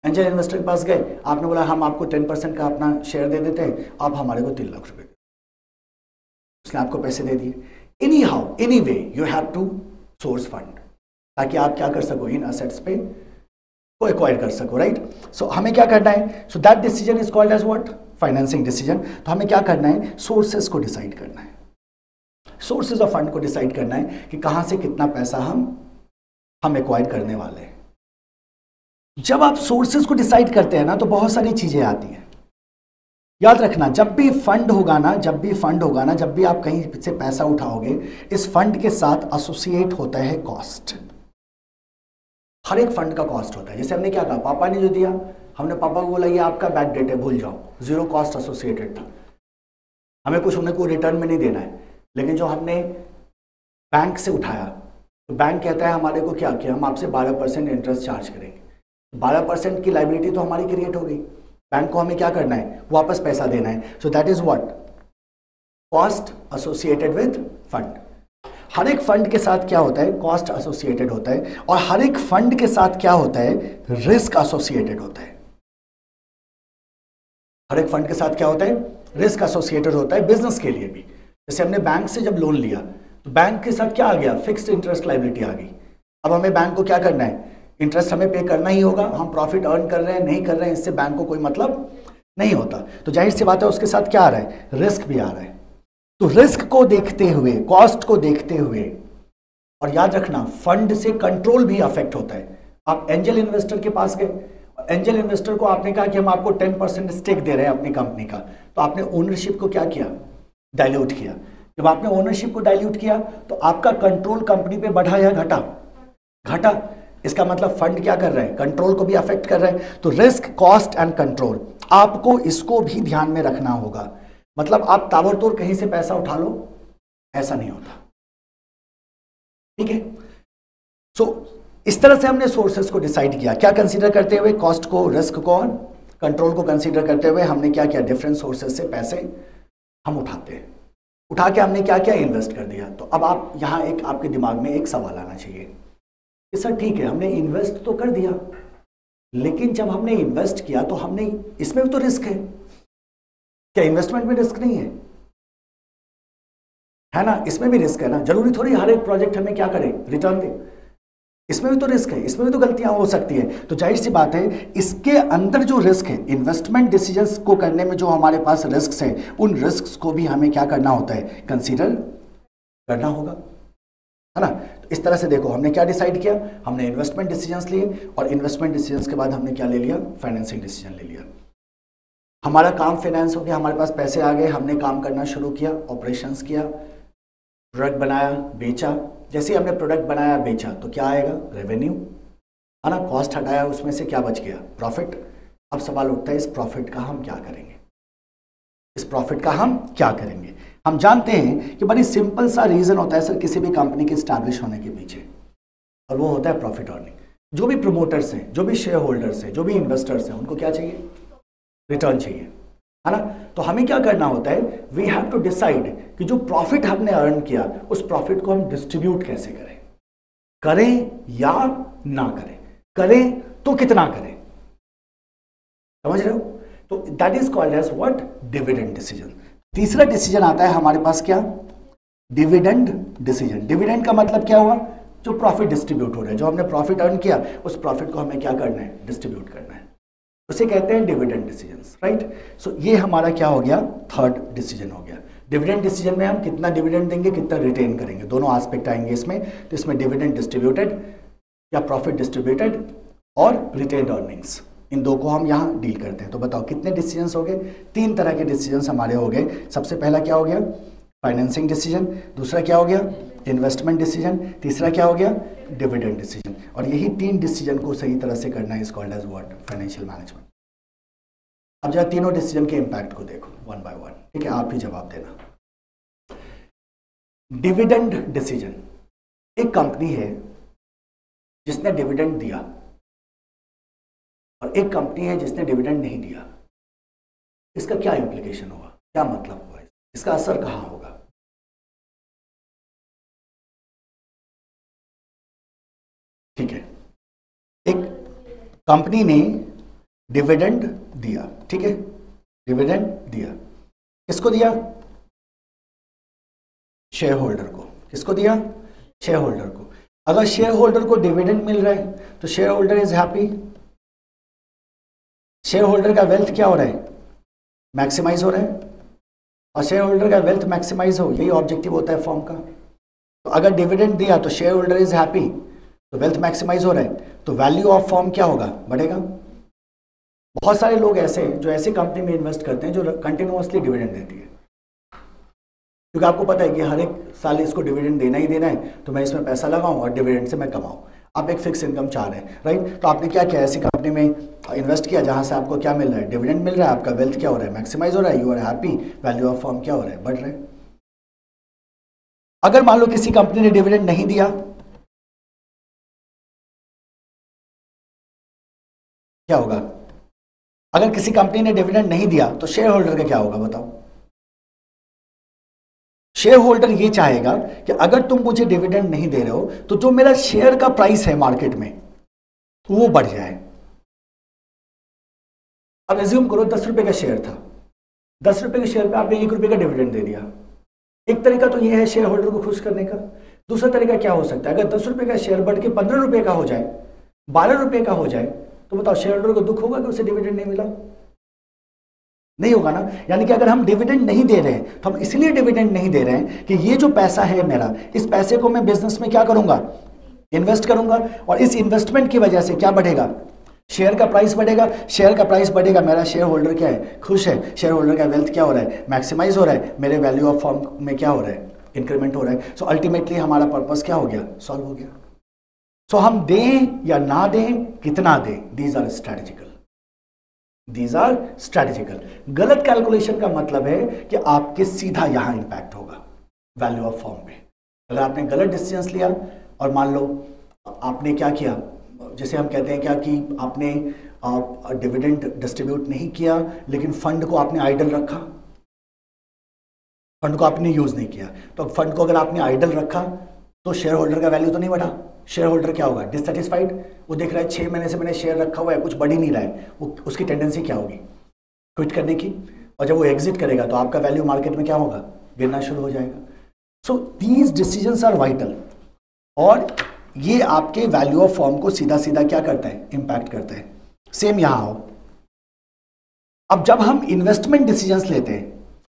एंजल इन्वेस्टर के पास गए, आपने बोला हम आपको 10% का अपना शेयर दे देते हैं, आप हमारे को 3 लाख रुपये। उसने आपको पैसे दे दिए। Anyhow anyway you have to source fund, ताकि आप क्या कर सको, इन असेट्स पे को एक्वायर कर सको, राइट। सो हमें क्या करना है? So that decision is called as what, financing decision. तो हमें क्या करना है? सोर्सेस को डिसाइड करना है, सोर्सेज ऑफ फंड को डिसाइड करना है कि कहां से कितना पैसा हम एक्वायर करने वाले हैं। जब आप सोर्सेज को डिसाइड करते हैं ना, तो बहुत सारी चीजें आती हैं। याद रखना, जब भी फंड होगा ना, जब भी आप कहीं से पैसा उठाओगे, इस फंड के साथ एसोसिएट होता है कॉस्ट। हर एक फंड का कॉस्ट होता है। जैसे हमने क्या कहा, पापा ने जो दिया, हमने पापा को बोला ये आपका बैड डेट है, भूल जाओ, 0 कॉस्ट एसोसिएटेड था, हमें कुछ उन्हें कोई रिटर्न में नहीं देना है। लेकिन जो हमने बैंक से उठाया, तो बैंक कहता है हमारे को क्या किया, हम आपसे 12% इंटरेस्ट चार्ज करेंगे। 12% की लायबिलिटी तो हमारी क्रिएट हो गई। बैंक को हमें क्या करना है? वापस पैसा देना है। So that is what, cost associated with fund. हर एक फंड के साथ क्या होता है? कॉस्ट एसोसिएटेड होता है। और हर एक फंड के साथ क्या होता है? रिस्क एसोसिएटेड होता है। हर एक फंड के साथ क्या होता है? रिस्क एसोसिएटेड होता है, बिजनेस के लिए भी। जैसे हमने बैंक से जब लोन लिया, तो बैंक के साथ क्या आ गया? फिक्स्ड इंटरेस्ट लायबिलिटी आ गई। अब हमें बैंक को क्या करना है? इंटरेस्ट हमें पे करना ही होगा। हम प्रॉफिट अर्न कर रहे हैं नहीं कर रहे हैं, इससे बैंक को कोई मतलब नहीं होता। तो जाहिर सी बात है उसके साथ क्या आ रहा है? रिस्क भी आ रहा है। तो रिस्क को देखते हुए, कॉस्ट को देखते हुए, और याद रखना फंड से कंट्रोल भी अफेक्ट होता है। आप एंजल इन्वेस्टर के पास गए, एंजल इन्वेस्टर को आपने कहा कि हम आपको 10% स्टेक दे रहे हैं अपनी कंपनी का, तो आपने ओनरशिप को क्या किया? डाइल्यूट किया। जब आपने ओनरशिप को डाइल्यूट किया, तो आपका कंट्रोल कंपनी पे बढ़ा या घटा? घटा। इसका मतलब फंड क्या कर रहा है? कंट्रोल को भी अफेक्ट कर रहा है। तो रिस्क, कॉस्ट एंड कंट्रोल, आपको इसको भी ध्यान में रखना होगा। मतलब आप ताबड़तोड़ कहीं से पैसा उठा लो, ऐसा नहीं होता। ठीक है। सो इस तरह से हमने सोर्सेस को डिसाइड किया। क्या कंसीडर करते हुए? कॉस्ट को, रिस्क को, कंट्रोल को कंसीडर करते हुए हमने क्या किया? डिफरेंट सोर्सेस से पैसे हम उठाते हैं। उठा के हमने क्या किया? इन्वेस्ट कर दिया। तो अब आप यहां एक आपके दिमाग में एक सवाल आना चाहिए कि सर ठीक है, हमने इन्वेस्ट तो कर दिया, लेकिन जब हमने इन्वेस्ट किया तो हमने, इसमें भी तो रिस्क है। क्या इन्वेस्टमेंट में रिस्क नहीं है ना? इसमें भी रिस्क है ना। जरूरी थोड़ी हर एक प्रोजेक्ट हमें क्या करे? रिटर्न दे। इसमें भी तो रिस्क है, इसमें भी तो गलतियां हो सकती है। तो जाहिर सी बात है, इसके अंदर जो रिस्क है, इन्वेस्टमेंट डिसीजंस को करने में जो हमारे पास रिस्क हैं, उन रिस्क को भी हमें क्या करना होता है? कंसीडर करना होगा, है ना। तो इस तरह से देखो, हमने क्या डिसाइड किया? हमने इन्वेस्टमेंट डिसीजंस लिए, और इन्वेस्टमेंट डिसीजंस के बाद हमने क्या ले लिया? फाइनेंसिंग डिसीजन ले लिया। हमारा काम फाइनेंस हो गया, हमारे पास पैसे आ गए, हमने काम करना शुरू किया, ऑपरेशंस किया, प्रोडक्ट बनाया, बेचा। जैसे ही हमने प्रोडक्ट बनाया, बेचा, तो क्या आएगा? रेवेन्यू, है ना। कॉस्ट हटाया, उसमें से क्या बच गया? प्रॉफिट। अब सवाल उठता है, इस प्रॉफिट का हम क्या करेंगे? इस प्रॉफिट का हम क्या करेंगे? हम जानते हैं कि बड़ी सिंपल सा रीजन होता है सर किसी भी कंपनी के स्टैब्लिश होने के पीछे, और वो होता है प्रॉफिट अर्निंग। जो भी प्रोमोटर्स हैं, जो भी शेयर होल्डर्स हैं, जो भी इन्वेस्टर्स हैं, उनको क्या चाहिए? रिटर्न चाहिए, है ना। तो हमें क्या करना होता है, वी हैव टू डिसाइड कि जो प्रॉफिट हमने अर्न किया उस प्रॉफिट को हम डिस्ट्रीब्यूट कैसे करें, करें या ना करें, करें तो कितना करें, समझ रहे हो? तो that is called as what? Dividend decision. तीसरा डिसीजन आता है हमारे पास, क्या? Dividend decision. डिविडेंड का मतलब क्या हुआ? जो प्रॉफिट डिस्ट्रीब्यूट हो रहा है, जो हमने प्रॉफिट अर्न किया उस प्रॉफिट को हमें क्या करना है? डिस्ट्रीब्यूट करना है, उसे कहते हैं डिविडेंड डिसीजंस, राइट। सो ये हमारा क्या हो गया? थर्ड डिसीजन हो गया। डिविडेंड डिसीजन में हम कितना डिविडेंड देंगे, कितना रिटेन करेंगे, दोनों एस्पेक्ट आएंगे इसमें। तो इसमें डिविडेंड डिस्ट्रीब्यूटेड या प्रॉफिट डिस्ट्रीब्यूटेड और रिटेन्ड अर्निंग्स, इन दो को हम यहाँ डील करते हैं। तो बताओ कितने डिसीजंस हो गए? 3 तरह के डिसीजंस हमारे हो गए। सबसे पहला क्या हो गया? Financing decision. दूसरा क्या हो गया? Investment decision. तीसरा क्या हो गया? Dividend decision. और यही 3 डिसीजन को सही तरह से करना is called as what? Financial management. अब जरा तीनों डिसीजन के इंपैक्ट को देखो वन बाय वन, ठीक है? आप ही जवाब देना। डिविडेंड डिसीजन, एक कंपनी है जिसने डिविडेंड दिया और एक कंपनी है जिसने डिविडेंड नहीं दिया। इसका क्या इंप्लीकेशन होगा, क्या मतलब होगा, इसका असर कहां होगा? ठीक है, एक कंपनी ने डिविडेंड दिया, ठीक है, डिविडेंड दिया, किसको दिया? शेयर होल्डर को। किसको दिया? शेयर होल्डर को। अगर शेयर होल्डर को डिविडेंड मिल रहा है तो share holder is happy. Share holder का वेल्थ क्या हो रहा है? मैक्सिमाइज हो रहा है। और शेयर होल्डर का वेल्थ मैक्सिमाइज हो, यही ऑब्जेक्टिव होता है फॉर्म का। तो अगर डिविडेंड दिया तो शेयर होल्डर इज हैप्पी, तो वेल्थ मैक्सिमाइज हो रहा है, तो वैल्यू ऑफ फॉर्म क्या होगा? बढ़ेगा। बहुत सारे लोग ऐसे हैं जो ऐसी कंपनी में इन्वेस्ट करते हैं जो कंटिन्यूअसली डिविडेंड देती है, क्योंकि आपको पता है कि हर एक साल इसको डिविडेंड देना ही देना है, तो मैं इसमें पैसा लगाऊं और डिविडेंड से मैं कमाऊं। आप एक फिक्स इनकम चाह रहे हैं, राइट? तो आपने क्या किया? ऐसी कंपनी में इन्वेस्ट किया जहां से आपको क्या मिल रहा है? डिविडेंड मिल रहा है, आपका वेल्थ क्या हो रहा है? मैक्सिमाइज हो रहा है, you are happy, value of firm क्या हो रहा है? बढ़ रहा है। अगर मान लो किसी कंपनी ने डिविडेंड नहीं दिया, क्या होगा? अगर किसी कंपनी ने डिविडेंड नहीं दिया तो शेयर होल्डर का क्या होगा बताओ? शेयर होल्डर ये चाहेगा कि अगर तुम मुझे डिविडेंड नहीं दे रहे हो तो जो मेरा शेयर का प्राइस है मार्केट में वो बढ़ जाए। अब एज्यूम करो 10 रुपए का शेयर था, 10 रुपए के शेयर पे आपने 1 रुपए का डिविडेंड दे दिया। एक तरीका तो ये है शेयर होल्डर को खुश करने का। दूसरा तरीका क्या हो सकता है? अगर 10 रुपए का शेयर बढ़ के 15 रुपए का हो जाए, 12 रुपए का हो जाए, तो बताओ शेयर होल्डर को दुख होगा कि उसे डिविडेंड नहीं मिला? नहीं होगा ना। यानी कि अगर हम डिविडेंड नहीं दे रहे हैं तो हम इसलिए डिविडेंड नहीं दे रहे हैं कि ये जो पैसा है मेरा, इस पैसे को मैं बिजनेस में क्या करूंगा? इन्वेस्ट करूंगा, और इस इन्वेस्टमेंट की वजह से क्या बढ़ेगा? शेयर का प्राइस बढ़ेगा। शेयर का प्राइस बढ़ेगा, मेरा शेयर होल्डर क्या है? खुश है। शेयर होल्डर का वेल्थ क्या हो रहा है? मैक्सिमाइज हो रहा है। मेरे वैल्यू ऑफ फर्म में क्या हो रहा है? इंक्रीमेंट हो रहा है। सो अल्टीमेटली हमारा पर्पस क्या हो गया? सॉल्व हो गया। सो हम दें या ना दें, कितना दें, these are strategical. These are strategical. गलत कैलकुलेशन का मतलब है कि आपके सीधा यहां इंपैक्ट होगा वैल्यू ऑफ फर्म पे। अगर आपने गलत डिसीजंस लिया और मान लो आपने क्या किया, जैसे हम कहते हैं क्या कि आपने डिविडेंड डिस्ट्रीब्यूट नहीं किया लेकिन फंड को आपने आइडल रखा, फंड को आपने यूज नहीं किया। तो फंड को अगर आपने आइडल रखा तो शेयर होल्डर का वैल्यू तो नहीं बढ़ा। शेयर होल्डर क्या होगा? डिससेटिस्फाइड। वो देख रहा है 6 महीने से मैंने शेयर रखा हुआ है, कुछ बढ़ ही नहीं रहा है, वो उसकी टेंडेंसी क्या होगी? क्विट करने की। और जब वो एग्जिट करेगा तो आपका वैल्यू मार्केट में क्या होगा? गिरना शुरू हो जाएगा। So these decisions are vital, और ये आपके वैल्यू ऑफ फर्म को सीधा सीधा क्या करता है? इंपैक्ट करता है। सेम यहां हो। अब जब हम इन्वेस्टमेंट डिसीजंस लेते हैं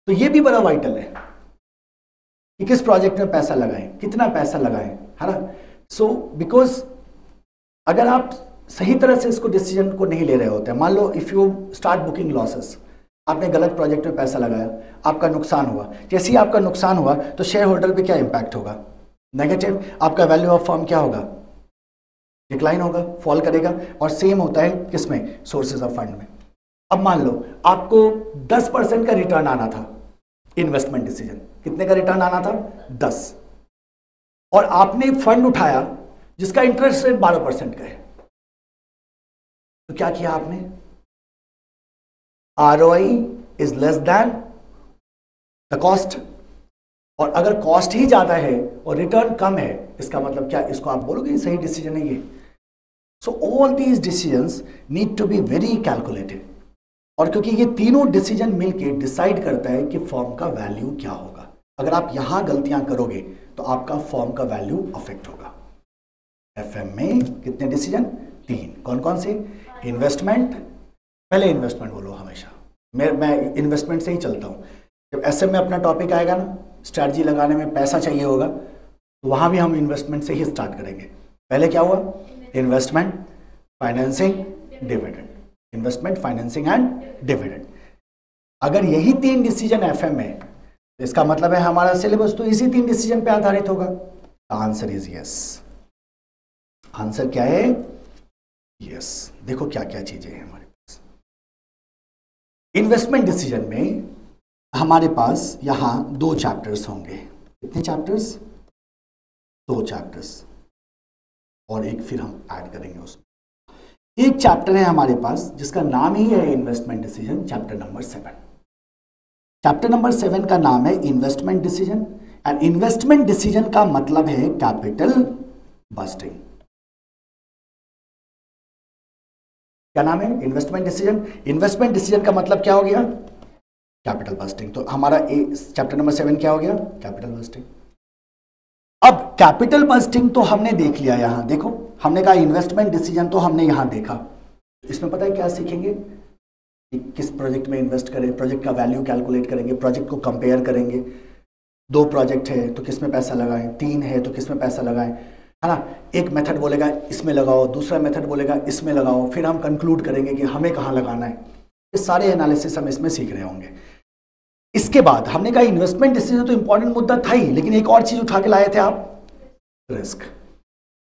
तो ये भी बड़ा वाइटल है कि किस प्रोजेक्ट में पैसा लगाएं, कितना पैसा लगाएं, है ना। सो बिकॉज अगर आप सही तरह से इसको डिसीजन को नहीं ले रहे होते, मान लो if you start booking losses, आपने गलत प्रोजेक्ट में पैसा लगाया, आपका नुकसान हुआ। जैसे ही आपका नुकसान हुआ तो शेयर होल्डर पे क्या इंपैक्ट होगा? नेगेटिव। आपका वैल्यू ऑफ फर्म क्या होगा? डिक्लाइन होगा, फॉल करेगा। और सेम होता है किसमें? सोर्सेज ऑफ फंड में। अब मान लो आपको 10% का रिटर्न आना था, इन्वेस्टमेंट डिसीजन, कितने का रिटर्न आना था? 10, और आपने फंड उठाया जिसका इंटरेस्ट रेट 12% का है। क्या किया आपने, ROI is less than the cost, और अगर कॉस्ट ही ज्यादा है और रिटर्न कम है, इसका मतलब क्या, इसको आप बोलोगे सही डिसीजन है ये। So all these decisions need to be very calculated, और क्योंकि ये तीनों डिसीजन मिलके डिसाइड करता है कि फर्म का वैल्यू क्या होगा। अगर आप यहां गलतियां करोगे तो आपका फर्म का वैल्यू अफेक्ट होगा। FM में कितने डिसीजन, 3। कौन कौन से, इन्वेस्टमेंट, पहले इन्वेस्टमेंट बोलो हमेशा, मैं इन्वेस्टमेंट से ही चलता हूं। जब SM में अपना टॉपिक आएगा ना, स्ट्रैटेजी लगाने में पैसा चाहिए होगा, तो वहां भी हम इन्वेस्टमेंट से ही स्टार्ट करेंगे। पहले क्या हुआ, investment, financing, dividend, investment, financing and dividend. अगर यही 3 डिसीजन FM में, तो इसका मतलब है हमारा सिलेबस तो इसी 3 डिसीजन पे आधारित होगा। Answer is yes. आंसर क्या है, यस। देखो क्या क्या चीजें हैं हमारे पास। इन्वेस्टमेंट डिसीजन में हमारे पास यहां 2 चैप्टर्स होंगे। कितने चैप्टर्स, 2 चैप्टर्स, और एक फिर हम ऐड करेंगे उसमें। एक चैप्टर है हमारे पास जिसका नाम ही है investment decision, chapter number 7। Chapter number 7 का नाम है investment decision, and investment decision का मतलब है कैपिटल बस्टिंग। क्या नाम है, इन्वेस्टमेंट डिसीजन। इन्वेस्टमेंट डिसीजन का मतलब क्या हो गया, कैपिटल बस्टिंग। तो हमारा चैप्टर नंबर 7 क्या हो गया, कैपिटल बस्टिंग। अब कैपिटल बस्टिंग तो हमने देख लिया। यहां देखो, हमने कहा इन्वेस्टमेंट डिसीजन तो हमने यहां देखा। इसमें पता है क्या सीखेंगे, कि किस प्रोजेक्ट में इन्वेस्ट करें, प्रोजेक्ट का वैल्यू कैलकुलेट करेंगे, प्रोजेक्ट को कंपेयर करेंगे। 2 प्रोजेक्ट है तो किस में पैसा लगाएं, 3 है तो किस में पैसा लगाएं, है ना। एक मेथड बोलेगा इसमें लगाओ, दूसरा मेथड बोलेगा इसमें लगाओ, फिर हम कंक्लूड करेंगे कि हमें कहाँ लगाना है। ये सारे एनालिसिस हम इसमें सीख रहे होंगे। इसके बाद हमने कहा इन्वेस्टमेंट डिसीजन तो इंपॉर्टेंट मुद्दा था ही, लेकिन एक और चीज उठा के लाए थे आप, रिस्क।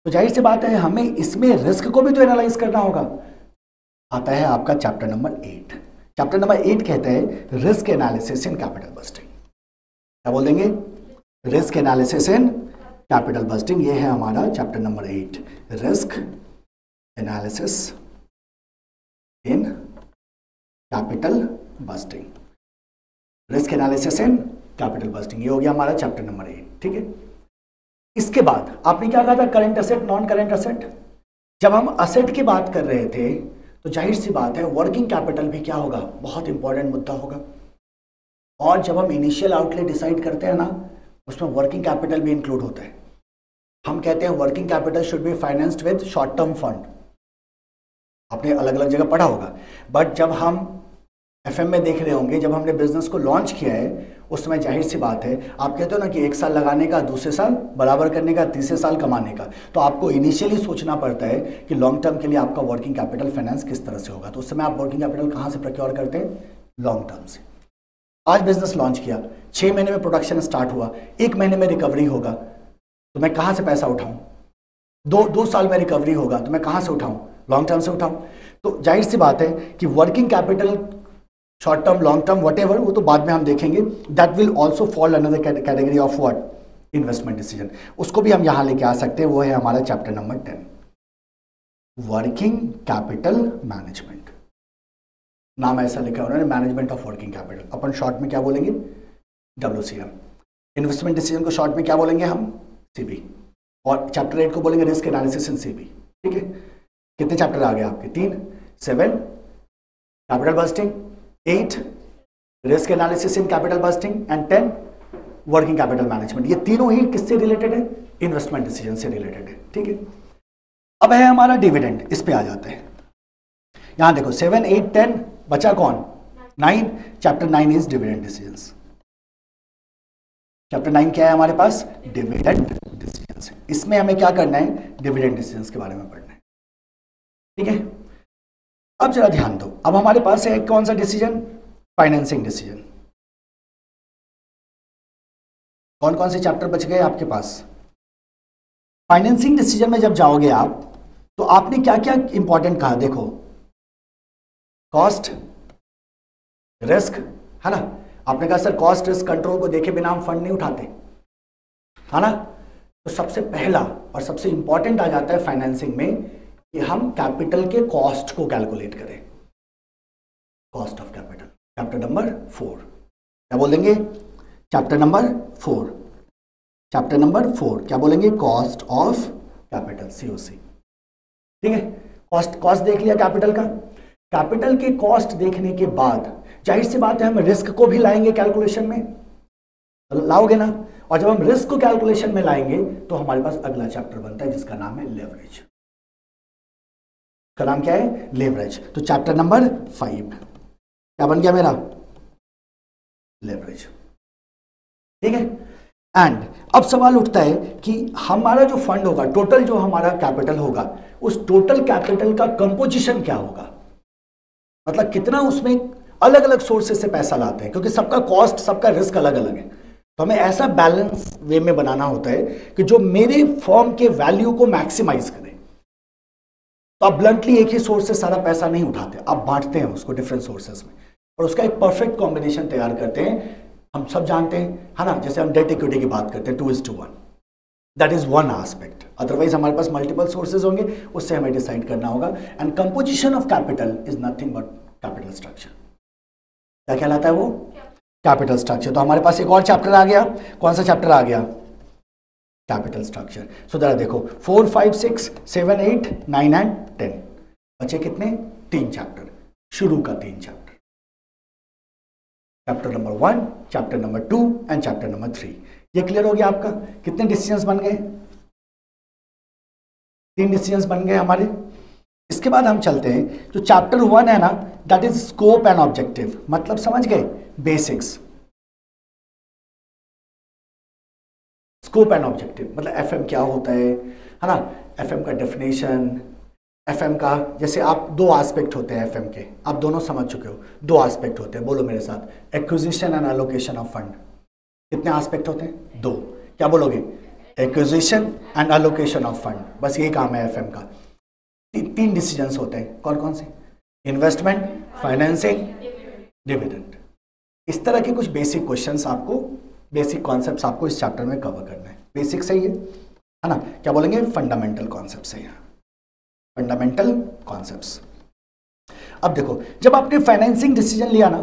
तो जाहिर सी बात है हमें इसमें रिस्क को भी तो एनालाइज करना होगा। आता है आपका चैप्टर नंबर 8। चैप्टर नंबर 8 कहते हैं risk analysis in capital budgeting. क्या बोल देंगे, risk analysis in capital budgeting. ये है हमारा chapter number 8, risk analysis in capital budgeting. Risk analysis in capital budgeting, ये हो गया हमारा चैप्टर नंबर 8। ठीक है, इसके बाद आपने क्या कहा था, current asset, non current asset. जब हम असेट की बात कर रहे थे तो जाहिर सी बात है वर्किंग कैपिटल भी क्या होगा, बहुत इंपॉर्टेंट मुद्दा होगा। और जब हम इनिशियल आउटले डिसाइड करते हैं ना, उसमें वर्किंग कैपिटल भी इंक्लूड होता है। हम कहते हैं working capital should be financed with short term fund. आपने अलग अलग जगह पढ़ा होगा, बट जब हम FM में देख रहे होंगे, जब हमने बिजनेस को लॉन्च किया है उस समय जाहिर सी बात है आप कहते हो ना कि 1 साल लगाने का, दूसरे साल बराबर करने का, तीसरे साल कमाने का। तो आपको इनिशियली सोचना पड़ता है कि लॉन्ग टर्म के लिए आपका वर्किंग कैपिटल फाइनेंस किस तरह से होगा। तो उस समय आप वर्किंग कैपिटल कहाँ से प्रोक्योर करते हैं, लॉन्ग टर्म से। आज बिजनेस लॉन्च किया, 6 महीने में प्रोडक्शन स्टार्ट हुआ, 1 महीने में रिकवरी होगा, तो मैं कहाँ से पैसा उठाऊँ। 2 साल में रिकवरी होगा तो मैं कहाँ से उठाऊँ, लॉन्ग टर्म से उठाऊँ। तो जाहिर सी बात है कि working capital short term, long term, whatever, वो तो बाद में हम देखेंगे। That will also fall another category of what, investment decision. उसको भी हम यहां लेके आ सकते हैं, वो है हमारा chapter number 10, working capital management. नाम ऐसा लिखा है उन्होंने, management of working capital. Upon short में क्या बोलेंगे, WCM। इन्वेस्टमेंट डिसीजन को शॉर्ट में क्या बोलेंगे हम, CB। और चैप्टर 8 को बोलेंगे रिस्क एनालिसिस इन CB। ठीक है, कितने चैप्टर आ गए आपके, 3, 7 capital budgeting, 8 risk analysis in capital budgeting, and 10 working capital management. ये तीनों ही किससे रिलेटेड है, इन्वेस्टमेंट डिसीजन से रिलेटेड है। ठीक है, अब है हमारा डिविडेंड, इस पे आ जाते हैं। यहां देखो 7, 8, 10, बचा कौन, 9। Chapter 9 is dividend decisions. Chapter 9 क्या है हमारे पास, डिविडेंड डिसीजंस। इसमें हमें क्या करना है, डिविडेंड डिसीजंस के बारे में पढ़ना है। ठीक है, अब जरा ध्यान दो, अब हमारे पास है कौन सा डिसीजन, फाइनेंसिंग डिसीजन। कौन कौन से चैप्टर बच गए आपके पास। फाइनेंसिंग डिसीजन में जब जाओगे आप, तो आपने क्या क्या इंपॉर्टेंट कहा, देखो कॉस्ट, रिस्क, है ना। आपने कहा सर कॉस्ट रिस्क कंट्रोल को देखे बिना हम फंड नहीं उठाते, है ना। तो सबसे पहला और सबसे इंपॉर्टेंट आ जाता है फाइनेंसिंग में कि हम कैपिटल के कॉस्ट को कैलकुलेट करें, cost of capital. Chapter number 4 क्या बोलेंगे? चैप्टर नंबर 4, चैप्टर नंबर 4 क्या बोलेंगे? Cost of capital, COC। ठीक है, कॉस्ट देख लिया कैपिटल का। कैपिटल के कॉस्ट देखने के बाद जाहिर सी बात है हम रिस्क को भी लाएंगे कैलकुलेशन में, लाओगे ना? और जब हम रिस्क को कैलकुलेशन में लाएंगे तो हमारे पास अगला चैप्टर बनता है जिसका नाम है लेवरेज। का नाम क्या है? लेवरेज। तो चैप्टर नंबर 5 क्या बन गया मेरा? लेवरेज। ठीक है, एंड अब सवाल उठता है कि हमारा जो फंड होगा, टोटल जो हमारा कैपिटल होगा, उस टोटल कैपिटल का कंपोजिशन क्या होगा? मतलब कितना उसमें अलग अलग सोर्सेस से पैसा लाते हैं, क्योंकि सबका कॉस्ट, सबका रिस्क अलग अलग है। तो हमें ऐसा बैलेंस वे में बनाना होता है कि जो मेरे फर्म के वैल्यू को मैक्सिमाइज करे। तो आप ब्लंटली एक ही सोर्स से सारा पैसा नहीं उठाते, आप बांटते हैं उसको डिफरेंट सोर्सेस में और उसका एक परफेक्ट कॉम्बिनेशन तैयार करते हैं। हम सब जानते हैं, है ना, जैसे हम डेट इक्विटी की बात करते हैं 2:1, that is one aspect. Otherwise हमारे पास मल्टीपल सोर्सेज होंगे, उससे हमें डिसाइड करना होगा। And composition of capital is nothing but capital structure. क्या कहलाता है वो? Capital structure. तो हमारे पास एक और चैप्टर आ गया। कौन सा चैप्टर आ गया? Capital structure. सो जरा देखो 4, 5, 6, 7, 8, 9 एंड 10 बचे कितने? 3 चैप्टर, शुरू का 3 chapter. Chapter number 1, chapter number 2 and chapter number 3। ये क्लियर हो गया आपका? कितने डिसीजंस बन गए? 3 डिसीजंस बन गए हमारे। इसके बाद हम चलते हैं, जो चैप्टर 1 है ना, that is scope and objective. मतलब समझ गए? Basics, scope and objective. मतलब एफएम क्या होता है ना, एफएम का डेफिनेशन, एफएम का जैसे आप 2 एस्पेक्ट होते हैं एफएम के, आप दोनों समझ चुके हो। 2 एस्पेक्ट होते हैं, बोलो मेरे साथ, acquisition and allocation of fund. कितने एस्पेक्ट होते हैं? 2। क्या बोलोगे? Acquisition and allocation of fund, बस यही काम है एफएम का। 3 डिसीजंस होते हैं, कौन कौन से? Investment, financing, dividend. इस तरह के कुछ बेसिक क्वेश्चंस आपको, बेसिक कॉन्सेप्ट्स आपको इस चैप्टर में कवर करना है। बेसिक सही है ना? क्या बोलेंगे? फंडामेंटल कॉन्सेप्ट सही है, फंडामेंटल कॉन्सेप्ट्स। अब देखो, जब आपने फाइनेंसिंग डिसीजन लिया ना,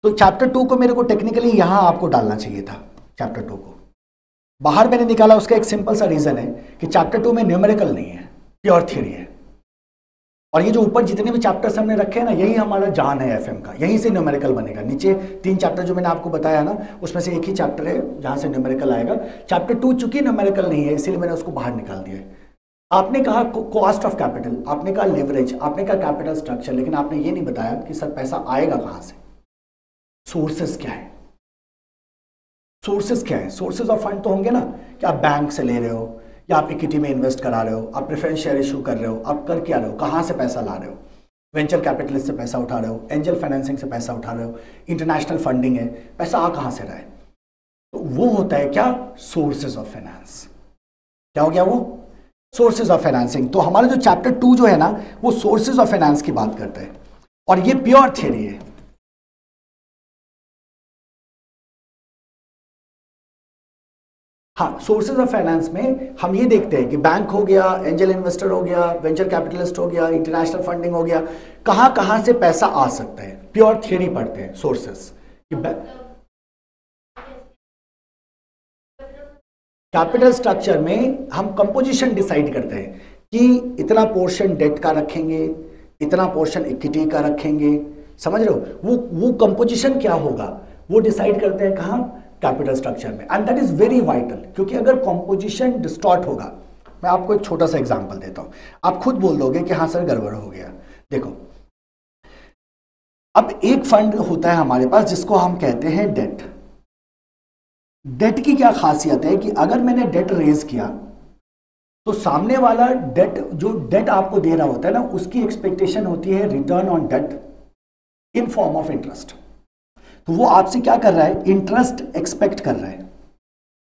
तो चैप्टर 2 को मेरे को टेक्निकली यहां आपको डालना चाहिए था। चैप्टर 2 को बाहर मैंने निकाला, उसका एक सिंपल सा रीजन है कि चैप्टर 2 में न्यूमेरिकल नहीं है, प्योर थ्योरी है। और ये जो ऊपर जितने भी चैप्टर्स हमने रखे हैं ना, यही हमारा जान है एफएम का, यहीं से न्यूमेरिकल बनेगा। नीचे 3 चैप्टर जो मैंने आपको बताया ना, उसमें से एक ही चैप्टर है जहां से न्यूमेरिकल आएगा। चैप्टर 2 चूंकि न्यूमेरिकल नहीं है, इसीलिए मैंने उसको बाहर निकाल दिया है। आपने कहा कॉस्ट ऑफ कैपिटल, आपने कहा लेवरेज, आपने कहा कैपिटल स्ट्रक्चर, लेकिन आपने ये नहीं बताया कि सर पैसा आएगा कहां से, सोर्सेस क्या है? सोर्सेस क्या है? सोर्सेज ऑफ फंड तो होंगे ना, कि आप बैंक से ले रहे हो, या आप इक्विटी में इन्वेस्ट करा रहे हो, आप प्रेफरेंस शेयर इशू कर रहे हो, आप कर क्या रहे हो, कहां से पैसा ला रहे हो? वेंचर कैपिटलिस्ट से पैसा उठा रहे हो, एंजल फाइनेंसिंग से पैसा उठा रहे हो, इंटरनेशनल फंडिंग है, पैसा आ कहां से रहा है? तो वो होता है क्या? Sources of finance. क्या हो गया वो? Sources of financing. तो हमारा जो चैप्टर 2 जो है ना, वो सोर्सेज ऑफ फाइनेंस की बात करता है, और ये प्योर थ्योरी है। हाँ, सोर्सेज ऑफ फाइनेंस में हम ये देखते हैं कि बैंक हो गया, एंजल इन्वेस्टर हो गया, वेंचर कैपिटलिस्ट हो गया, इंटरनेशनल फंडिंग हो गया, कहां कहां से पैसा आ सकता है। प्योर थ्योरी पढ़ते हैं सोर्सेस। कैपिटल स्ट्रक्चर में हम कंपोजिशन डिसाइड करते हैं कि इतना पोर्शन डेट का रखेंगे, इतना पोर्शन इक्विटी का रखेंगे, समझ रहे हो? वो कंपोजिशन क्या होगा, वो डिसाइड करते हैं कहां? कैपिटल स्ट्रक्चर में। And that is very vital, क्योंकि अगर कंपोजिशन डिस्टॉर्ट होगा, मैं आपको एक छोटा सा एग्जांपल देता हूं, आप खुद बोल दोगे कि हाँ सर गड़बड़ हो गया। देखो, अब एक फंड होता है हमारे पास जिसको हम कहते हैं डेट। डेट की क्या खासियत है कि अगर मैंने डेट रेज किया तो सामने वाला डेट, जो डेट आपको दे रहा होता है ना, उसकी एक्सपेक्टेशन होती है return on debt in form of interest. तो वो आपसे क्या कर रहा है? इंटरेस्ट एक्सपेक्ट कर रहा है।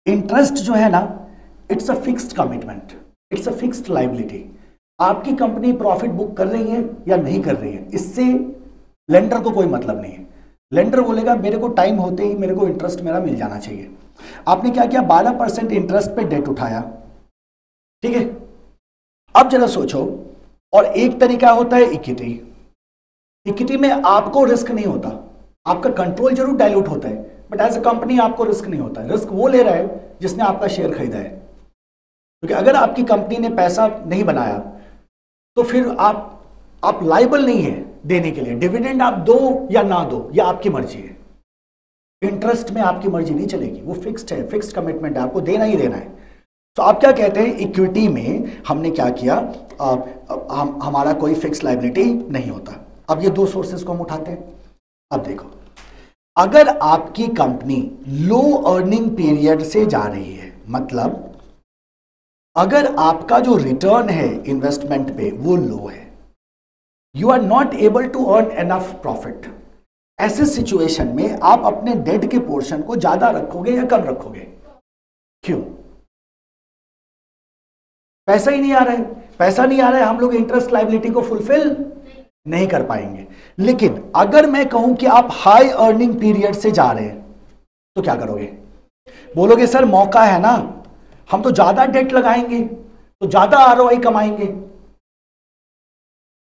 इंटरेस्ट जो है ना, it's a fixed commitment, it's a fixed liability. आपकी कंपनी प्रॉफिट बुक कर रही है या नहीं कर रही है, इससे लेंडर को कोई मतलब नहीं है। लेंडर बोलेगा मेरे को टाइम होते ही मेरे को इंटरेस्ट मेरा मिल जाना चाहिए। आपने क्या किया? 12% इंटरेस्ट पे डेट उठाया, ठीक है। अब जरा सोचो, और एक तरीका होता है इक्विटी। इक्विटी में आपको रिस्क नहीं होता, आपका कंट्रोल जरूर डाइल्यूट होता है, बट एज अ कंपनी आपको रिस्क नहीं होता है। रिस्क वो ले रहा है जिसने आपका शेयर खरीदा है, क्योंकि अगर आपकी कंपनी ने पैसा नहीं बनाया तो फिर आप लायबल नहीं है देने के लिए। डिविडेंड आप दो या ना दो, ये आपकी मर्जी है। इंटरेस्ट में आपकी मर्जी नहीं चलेगी, वो फिक्स्ड है, फिक्स्ड कमिटमेंट है, आपको देना ही देना है। तो आप क्या कहते हैं, इक्विटी में हमने क्या किया, हमारा कोई फिक्स लायबिलिटी नहीं होता। अब ये दो सोर्सेस को हम उठाते हैं। अब देखो, अगर आपकी कंपनी लो अर्निंग पीरियड से जा रही है, मतलब अगर आपका जो रिटर्न है इन्वेस्टमेंट पे वो लो है, you are not able to earn enough profit, ऐसे सिचुएशन में आप अपने डेट के पोर्शन को ज्यादा रखोगे या कम रखोगे? क्यों? पैसा ही नहीं आ रहा है, पैसा नहीं आ रहा है, हम लोग इंटरेस्ट लायबिलिटी को फुलफिल नहीं कर पाएंगे। लेकिन अगर मैं कहूं कि आप हाई अर्निंग पीरियड से जा रहे हैं तो क्या करोगे? बोलोगे सर मौका है ना, हम तो ज्यादा डेट लगाएंगे तो ज्यादा आरओआई कमाएंगे।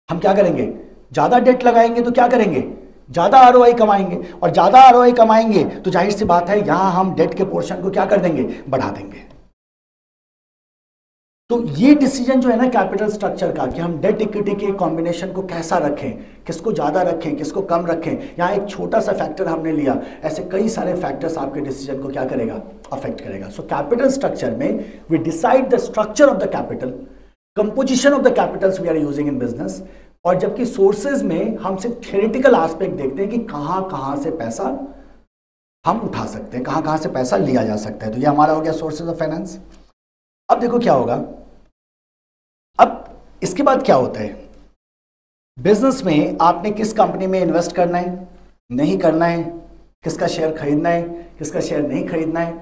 हम क्या करेंगे? ज्यादा डेट लगाएंगे तो क्या करेंगे? ज्यादा आरओआई कमाएंगे, और ज्यादा आरओआई कमाएंगे तो जाहिर सी बात है यहां हम डेट के पोर्शन को क्या कर देंगे? बढ़ा देंगे। तो ये डिसीजन जो है ना कैपिटल स्ट्रक्चर का, कि हम डेट इक्विटी के कॉम्बिनेशन को कैसा रखें, किसको ज्यादा रखें, किसको कम रखें, यहां एक छोटा सा फैक्टर हमने लिया, ऐसे कई सारे फैक्टर्स आपके डिसीजन को क्या करेगा? अफेक्ट करेगा। सो कैपिटल स्ट्रक्चर में we decide the structure of the capital, composition of the capitals we are using in business, और जबकि सोर्सेज में हम सिर्फ थ्योरेटिकल एस्पेक्ट देखते हैं कि कहां से पैसा हम उठा सकते हैं, कहां से पैसा लिया जा सकता है। तो ये हमारा हो गया सोर्सेज ऑफ फाइनेंस। अब देखो क्या होगा, अब इसके बाद क्या होता है, बिजनेस में आपने किस कंपनी में इन्वेस्ट करना है, नहीं करना है, किसका शेयर खरीदना है, किसका शेयर नहीं खरीदना है,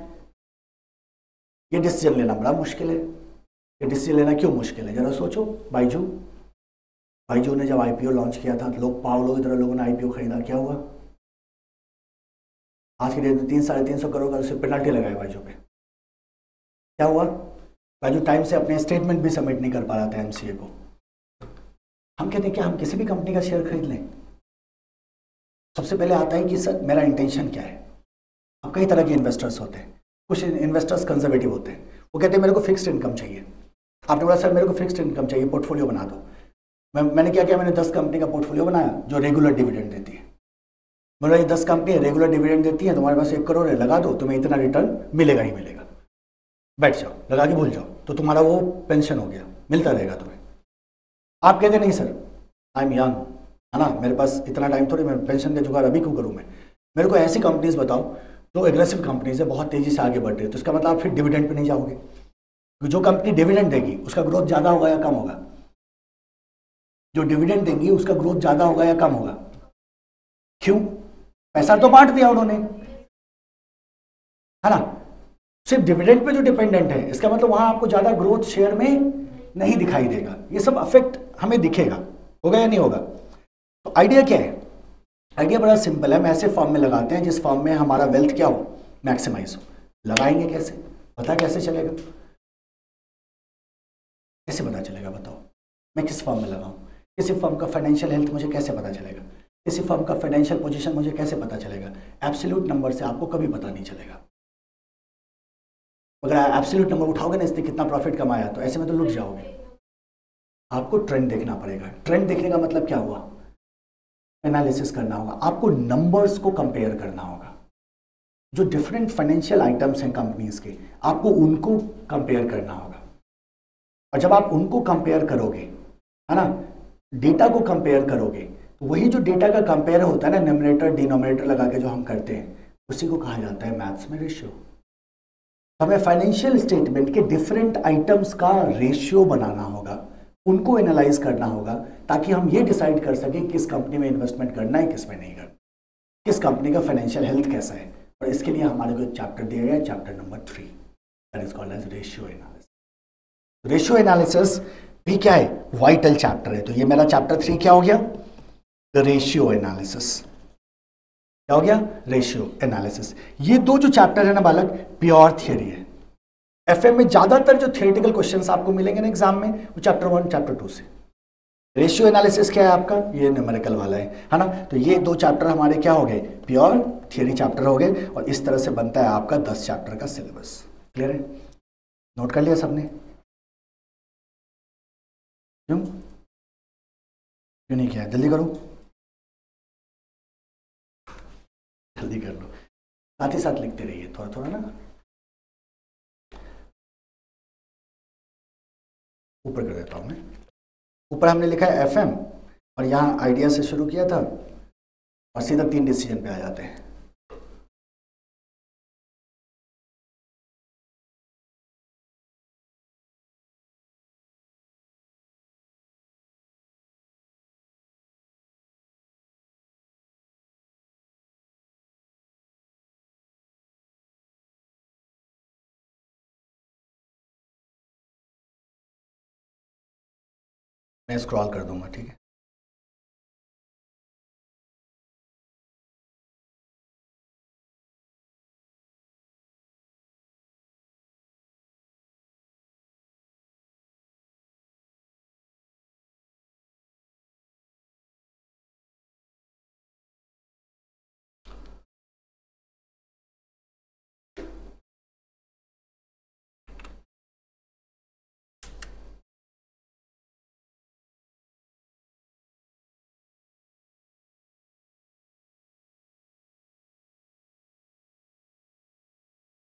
ये डिसीजन लेना बड़ा मुश्किल है। ये डिसीजन लेना क्यों मुश्किल है? जरा सोचो। बाइजू ने जब आईपीओ लॉन्च किया था, लोग पागलों की तरह लोगों ने आईपीओ खरीदा, क्या हुआ? आज के डेट में 300-350 करोड़ का उसे पेनल्टी लगाया बाइजू पे। क्या हुआ? बाइजू टाइम से अपने स्टेटमेंट भी सबमिट नहीं कर पा रहा था एमसीए को। हम कहते हैं कि हम किसी भी कंपनी का शेयर खरीद लें, सबसे पहले आता है कि सर मेरा इंटेंशन क्या है। अब कई तरह के इन्वेस्टर्स होते हैं, कुछ इन्वेस्टर्स कंजर्वेटिव होते हैं, वो कहते हैं मेरे को फिक्स्ड इनकम चाहिए। आपने बोला सर मेरे को फिक्स्ड इनकम चाहिए, पोर्टफोलियो बना दो। मैंने क्या किया, मैंने 10 कंपनी का पोर्टफोलियो बनाया जो रेगुलर डिविडेंड देती है। बोला ये 10 कंपनी रेगुलर डिविडेंड देती है, तुम्हारे पास 1 करोड़ है, लगा दो, तुम्हें इतना रिटर्न मिलेगा ही मिलेगा, बैठ जाओ, लगा के भूल जाओ, तो तुम्हारा वो पेंशन हो गया, मिलता रहेगा तुम्हें। आप कहते नहीं सर आई एम यंग, है ना, मेरे पास इतना टाइम थोड़ी, मैं पेंशन का जुगाड़ अभी क्यों करूँ मैं, मेरे को ऐसी कंपनीज बताओ जो एग्रेसिव कंपनीज है, बहुत तेजी से आगे बढ़ रही है। तो इसका मतलब आप फिर डिविडेंड पे नहीं जाओगे, जो कंपनी डिविडेंड देगी उसका ग्रोथ ज़्यादा होगा या कम होगा? जो डिविडेंड देंगी उसका ग्रोथ ज़्यादा होगा या कम होगा? क्यों? पैसा तो बांट दिया उन्होंने, है ना, सिर्फ डिविडेंड पे जो डिपेंडेंट है, इसका मतलब वहां आपको ज़्यादा ग्रोथ शेयर में नहीं दिखाई देगा। ये सब अफेक्ट हमें दिखेगा, होगा या नहीं होगा? तो आइडिया क्या है? आइडिया बड़ा सिंपल है, हम ऐसे फॉर्म में लगाते हैं जिस फॉर्म में हमारा वेल्थ क्या हो, मैक्सिमाइज हो। लगाएंगे कैसे? पता कैसे चलेगा? कैसे पता चलेगा बताओ? मैं किस फॉर्म में लगाऊं? किसी फर्म का फाइनेंशियल हेल्थ मुझे कैसे पता चलेगा? किसी फर्म का फाइनेंशियल पोजीशन मुझे कैसे पता चलेगा? एब्सोल्यूट नंबर से आपको कभी पता नहीं चलेगा। अगर एब्सोल्यूट नंबर उठाओगे ना, इसने कितना प्रॉफिट कमाया, तो ऐसे में तो लुट जाओगे। आपको ट्रेंड देखना पड़ेगा। ट्रेंड देखने का मतलब क्या हुआ? एनालिसिस करना होगा, आपको नंबर्स को कंपेयर करना होगा। जो डिफरेंट फाइनेंशियल आइटम्स हैं कंपनीज के, आपको उनको कंपेयर करना होगा। और जब आप उनको कंपेयर करोगे, है ना, डेटा को कंपेयर करोगे, तो वही जो डेटा का कंपेयर होता है ना, न्यूमरेटर डिनोमिनेटर लगा के जो हम करते हैं, उसी को कहा जाता है मैथ्स में रेशियो। हमें फाइनेंशियल स्टेटमेंट के डिफरेंट आइटम्स का रेशियो बनाना होगा, उनको एनालाइज करना होगा, ताकि हम ये डिसाइड कर सकें किस कंपनी में इन्वेस्टमेंट करना है, किस में नहीं करना, किस कंपनी का फाइनेंशियल हेल्थ कैसा है। और इसके लिए हमारे को एक चैप्टर दिया गया है, chapter number 3, that is called as ratio analysis. Ratio analysis भी क्या है? वाइटल चैप्टर है। तो ये मेरा चैप्टर 3 क्या हो गया? The ratio analysis. क्या हो गया? Ratio analysis. ये दो जो चैप्टर है ना बालक, प्योर थियरी है। एफएम में ज्यादातर जो थियोरेटिकल क्वेश्चंस आपको मिलेंगे ना एग्जाम में, वो चैप्टर 1 चैप्टर 2 से। रेशियो एनालिसिस क्या है आपका, ये न्यूमेरिकल वाला है ना। तो ये 2 चैप्टर हमारे क्या हो गए, प्योर थियरी चैप्टर हो गए, और इस तरह से बनता है आपका 10 चैप्टर का सिलेबस। क्लियर है, नोट कर लिया सबने? क्यों नहीं किया, जल्दी करो, जल्दी कर लो, साथ ही साथ लिखते रहिए थोड़ा थोड़ा ना। ऊपर कर देता हूँ मैं, ऊपर हमने लिखा है FM, और यहाँ आइडिया से शुरू किया था और सीधा 3 डिसीजन पे आ जाते हैं। मैं स्क्रॉल कर दूंगा, ठीक है।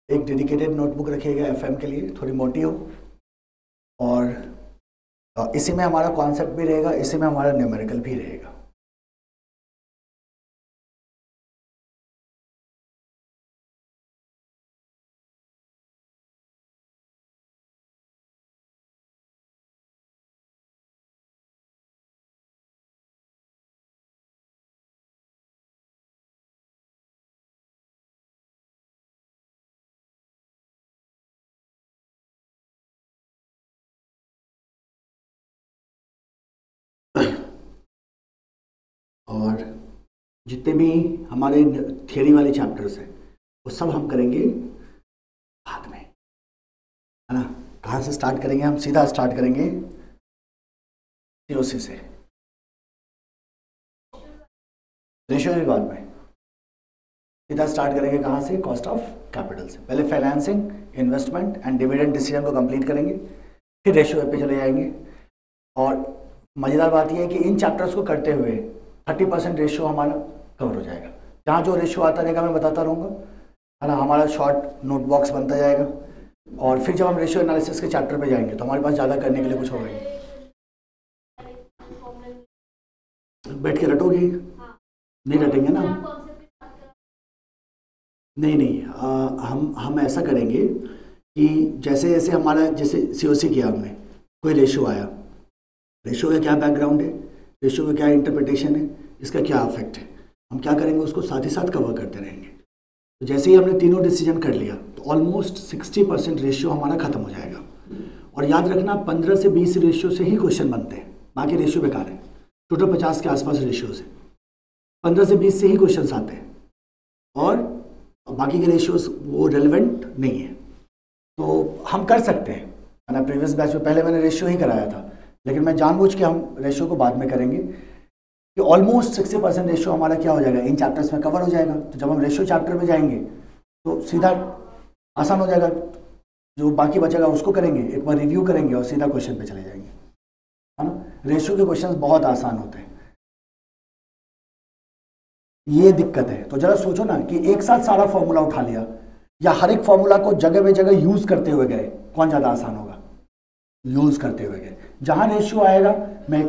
एक डेडिकेटेड नोटबुक रखिएगा FM के लिए, थोड़ी मोटी हो, और इसी में हमारा कॉन्सेप्ट भी रहेगा, इसी में हमारा न्यूमेरिकल भी रहेगा। और जितने भी हमारे थियरी वाले चैप्टर्स हैं वो सब हम करेंगे बाद में, है ना। कहाँ से स्टार्ट करेंगे, हम सीधा स्टार्ट करेंगे COC से, रेशियो भी बाद में, सीधा स्टार्ट करेंगे कहाँ से, कॉस्ट ऑफ कैपिटल से। पहले financing, investment and dividend decision को कंप्लीट करेंगे, फिर रेशियो पे चले जाएंगे। और मज़ेदार बात यह है कि इन चैप्टर्स को करते हुए 30% रेशियो हमारा कवर हो जाएगा। जहाँ जो रेशियो आता रहेगा मैं बताता रहूँगा, है ना। हमारा शॉर्ट नोट बॉक्स बनता जाएगा, और फिर जब हम रेशियो एनालिसिस के चैप्टर पे जाएंगे तो हमारे पास ज़्यादा करने के लिए कुछ होगा ही। बैठ के रटोगे? नहीं रटेंगे ना, नहीं, हम ऐसा करेंगे कि जैसे जैसे हमारा, जैसे COC किया हमने, कोई रेशियो आया, रेशियो का क्या बैकग्राउंड है, रेशियो का क्या इंटरप्रिटेशन है, इसका क्या अफेक्ट है, हम क्या करेंगे उसको साथ ही साथ कवर करते रहेंगे। तो जैसे ही हमने तीनों डिसीजन कर लिया तो ऑलमोस्ट 60% रेशियो हमारा खत्म हो जाएगा। और याद रखना 15 से 20 रेशियो से ही क्वेश्चन बनते हैं, बाकी रेशियो बेकार है। टोटल 50 के आसपास रेशियो से 15 से 20 से ही क्वेश्चन आते हैं, और बाकी के रेशियोज वो रेलिवेंट नहीं है। तो हम कर सकते हैं, है ना। प्रीवियस बैच में पहले मैंने रेशियो ही कराया था, लेकिन मैं जानबूझ के हम रेशियो को बाद में करेंगे कि ऑलमोस्ट 60% रेशियो हमारा क्या हो जाएगा, इन चैप्टर्स में कवर हो जाएगा। तो जब हम रेशियो चैप्टर में जाएंगे तो सीधा आसान हो जाएगा, जो बाकी बचेगा उसको करेंगे, एक बार रिव्यू करेंगे और सीधा क्वेश्चन पे चले जाएंगे, है ना। रेशियो के क्वेश्चंस बहुत आसान होते हैं, ये दिक्कत है। तो जरा सोचो ना कि एक साथ सारा फॉर्मूला उठा लिया या हर एक फॉर्मूला को जगह पे जगह यूज करते हुए गए, कौन ज़्यादा आसान होगा? यूज करते हुए गए। जहां रेशियो आएगा मैं,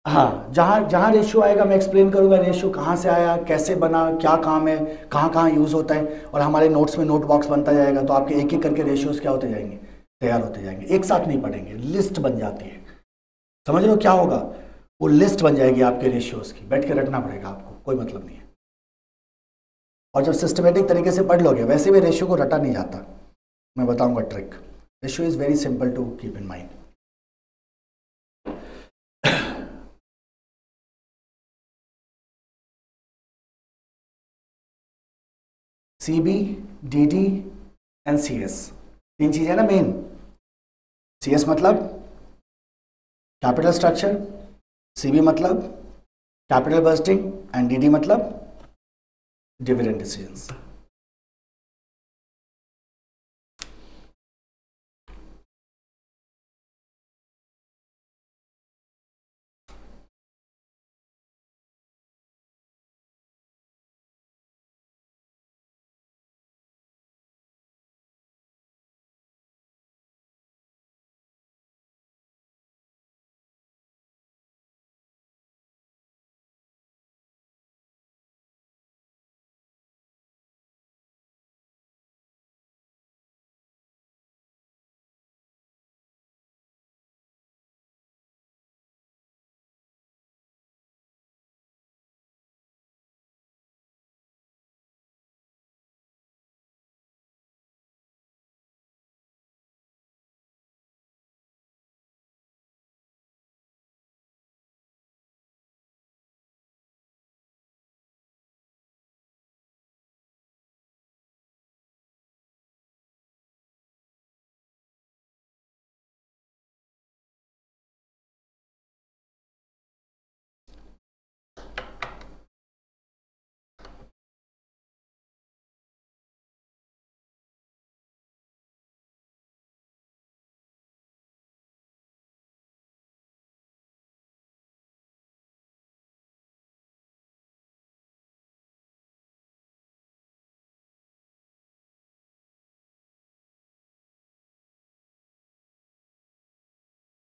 हाँ, जहाँ रेशियो आएगा मैं एक्सप्लेन करूँगा रेशियो कहाँ से आया, कैसे बना, क्या काम है, कहाँ कहाँ यूज़ होता है, और हमारे नोट्स में नोट बॉक्स बनता जाएगा। तो आपके एक एक करके रेशियोज क्या होते जाएंगे, तैयार होते जाएंगे। एक साथ नहीं पढ़ेंगे, लिस्ट बन जाती है। समझ लो क्या होगा, वो लिस्ट बन जाएगी आपके रेशियोज की, बैठ के रटना पड़ेगा आपको, कोई मतलब नहीं है। और जब सिस्टमेटिक तरीके से पढ़ लोगे, वैसे भी रेशियो को रटा नहीं जाता, मैं बताऊँगा trick. Ratio is very simple to keep in mind. CB, DD and CS, 3 चीज़ें ना मेन। CS मतलब कैपिटल स्ट्रक्चर, सीबी मतलब कैपिटल बस्टिंग एंड डीडी मतलब डिविडेंड डिसीजंस।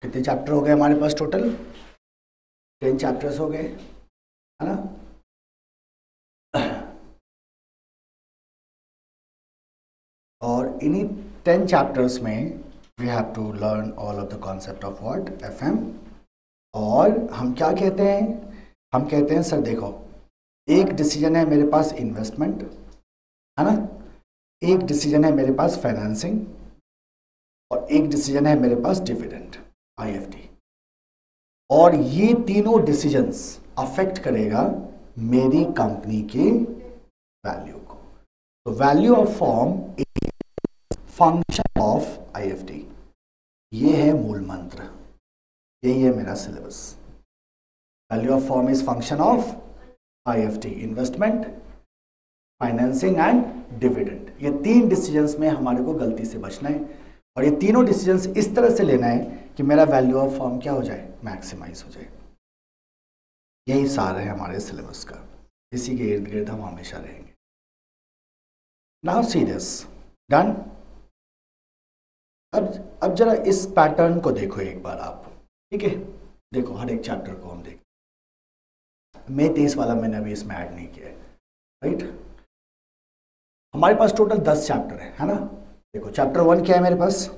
कितने चैप्टर हो गए हमारे पास टोटल? 10 चैप्टर्स हो गए, है ना? और इन्हीं 10 चैप्टर्स में we have to learn all of the concept of what, FM. और हम क्या कहते हैं? हम कहते हैं सर देखो, एक डिसीजन है मेरे पास इन्वेस्टमेंट, है ना, एक डिसीजन है मेरे पास फाइनेंसिंग, और एक डिसीजन है मेरे पास डिविडेंड, आईएफडी। और ये तीनों डिसीजंस अफेक्ट करेगा मेरी कंपनी के वैल्यू को। तो value of form function of IFD, ये है मूल मंत्र, यही है मेरा syllabus. Value of form is function of IFD, investment, financing and dividend. ये 3 डिसीजंस में हमारे को गलती से बचना है, और ये तीनों डिसीजंस इस तरह से लेना है कि मेरा वैल्यू ऑफ फॉर्म क्या हो जाए, मैक्सिमाइज हो जाए। यही सार है हमारे सिलेबस का, इसी के इर्द गिर्द हम हमेशा रहेंगे। Now see this, done. अब जरा इस पैटर्न को देखो एक बार आप, ठीक है? देखो हर एक चैप्टर को हम देखें। मई 23 वाला मैंने अभी इसमें ऐड नहीं किया है, राइट? हमारे पास टोटल 10 चैप्टर है ना? देखो चैप्टर 1 क्या है मेरे पास?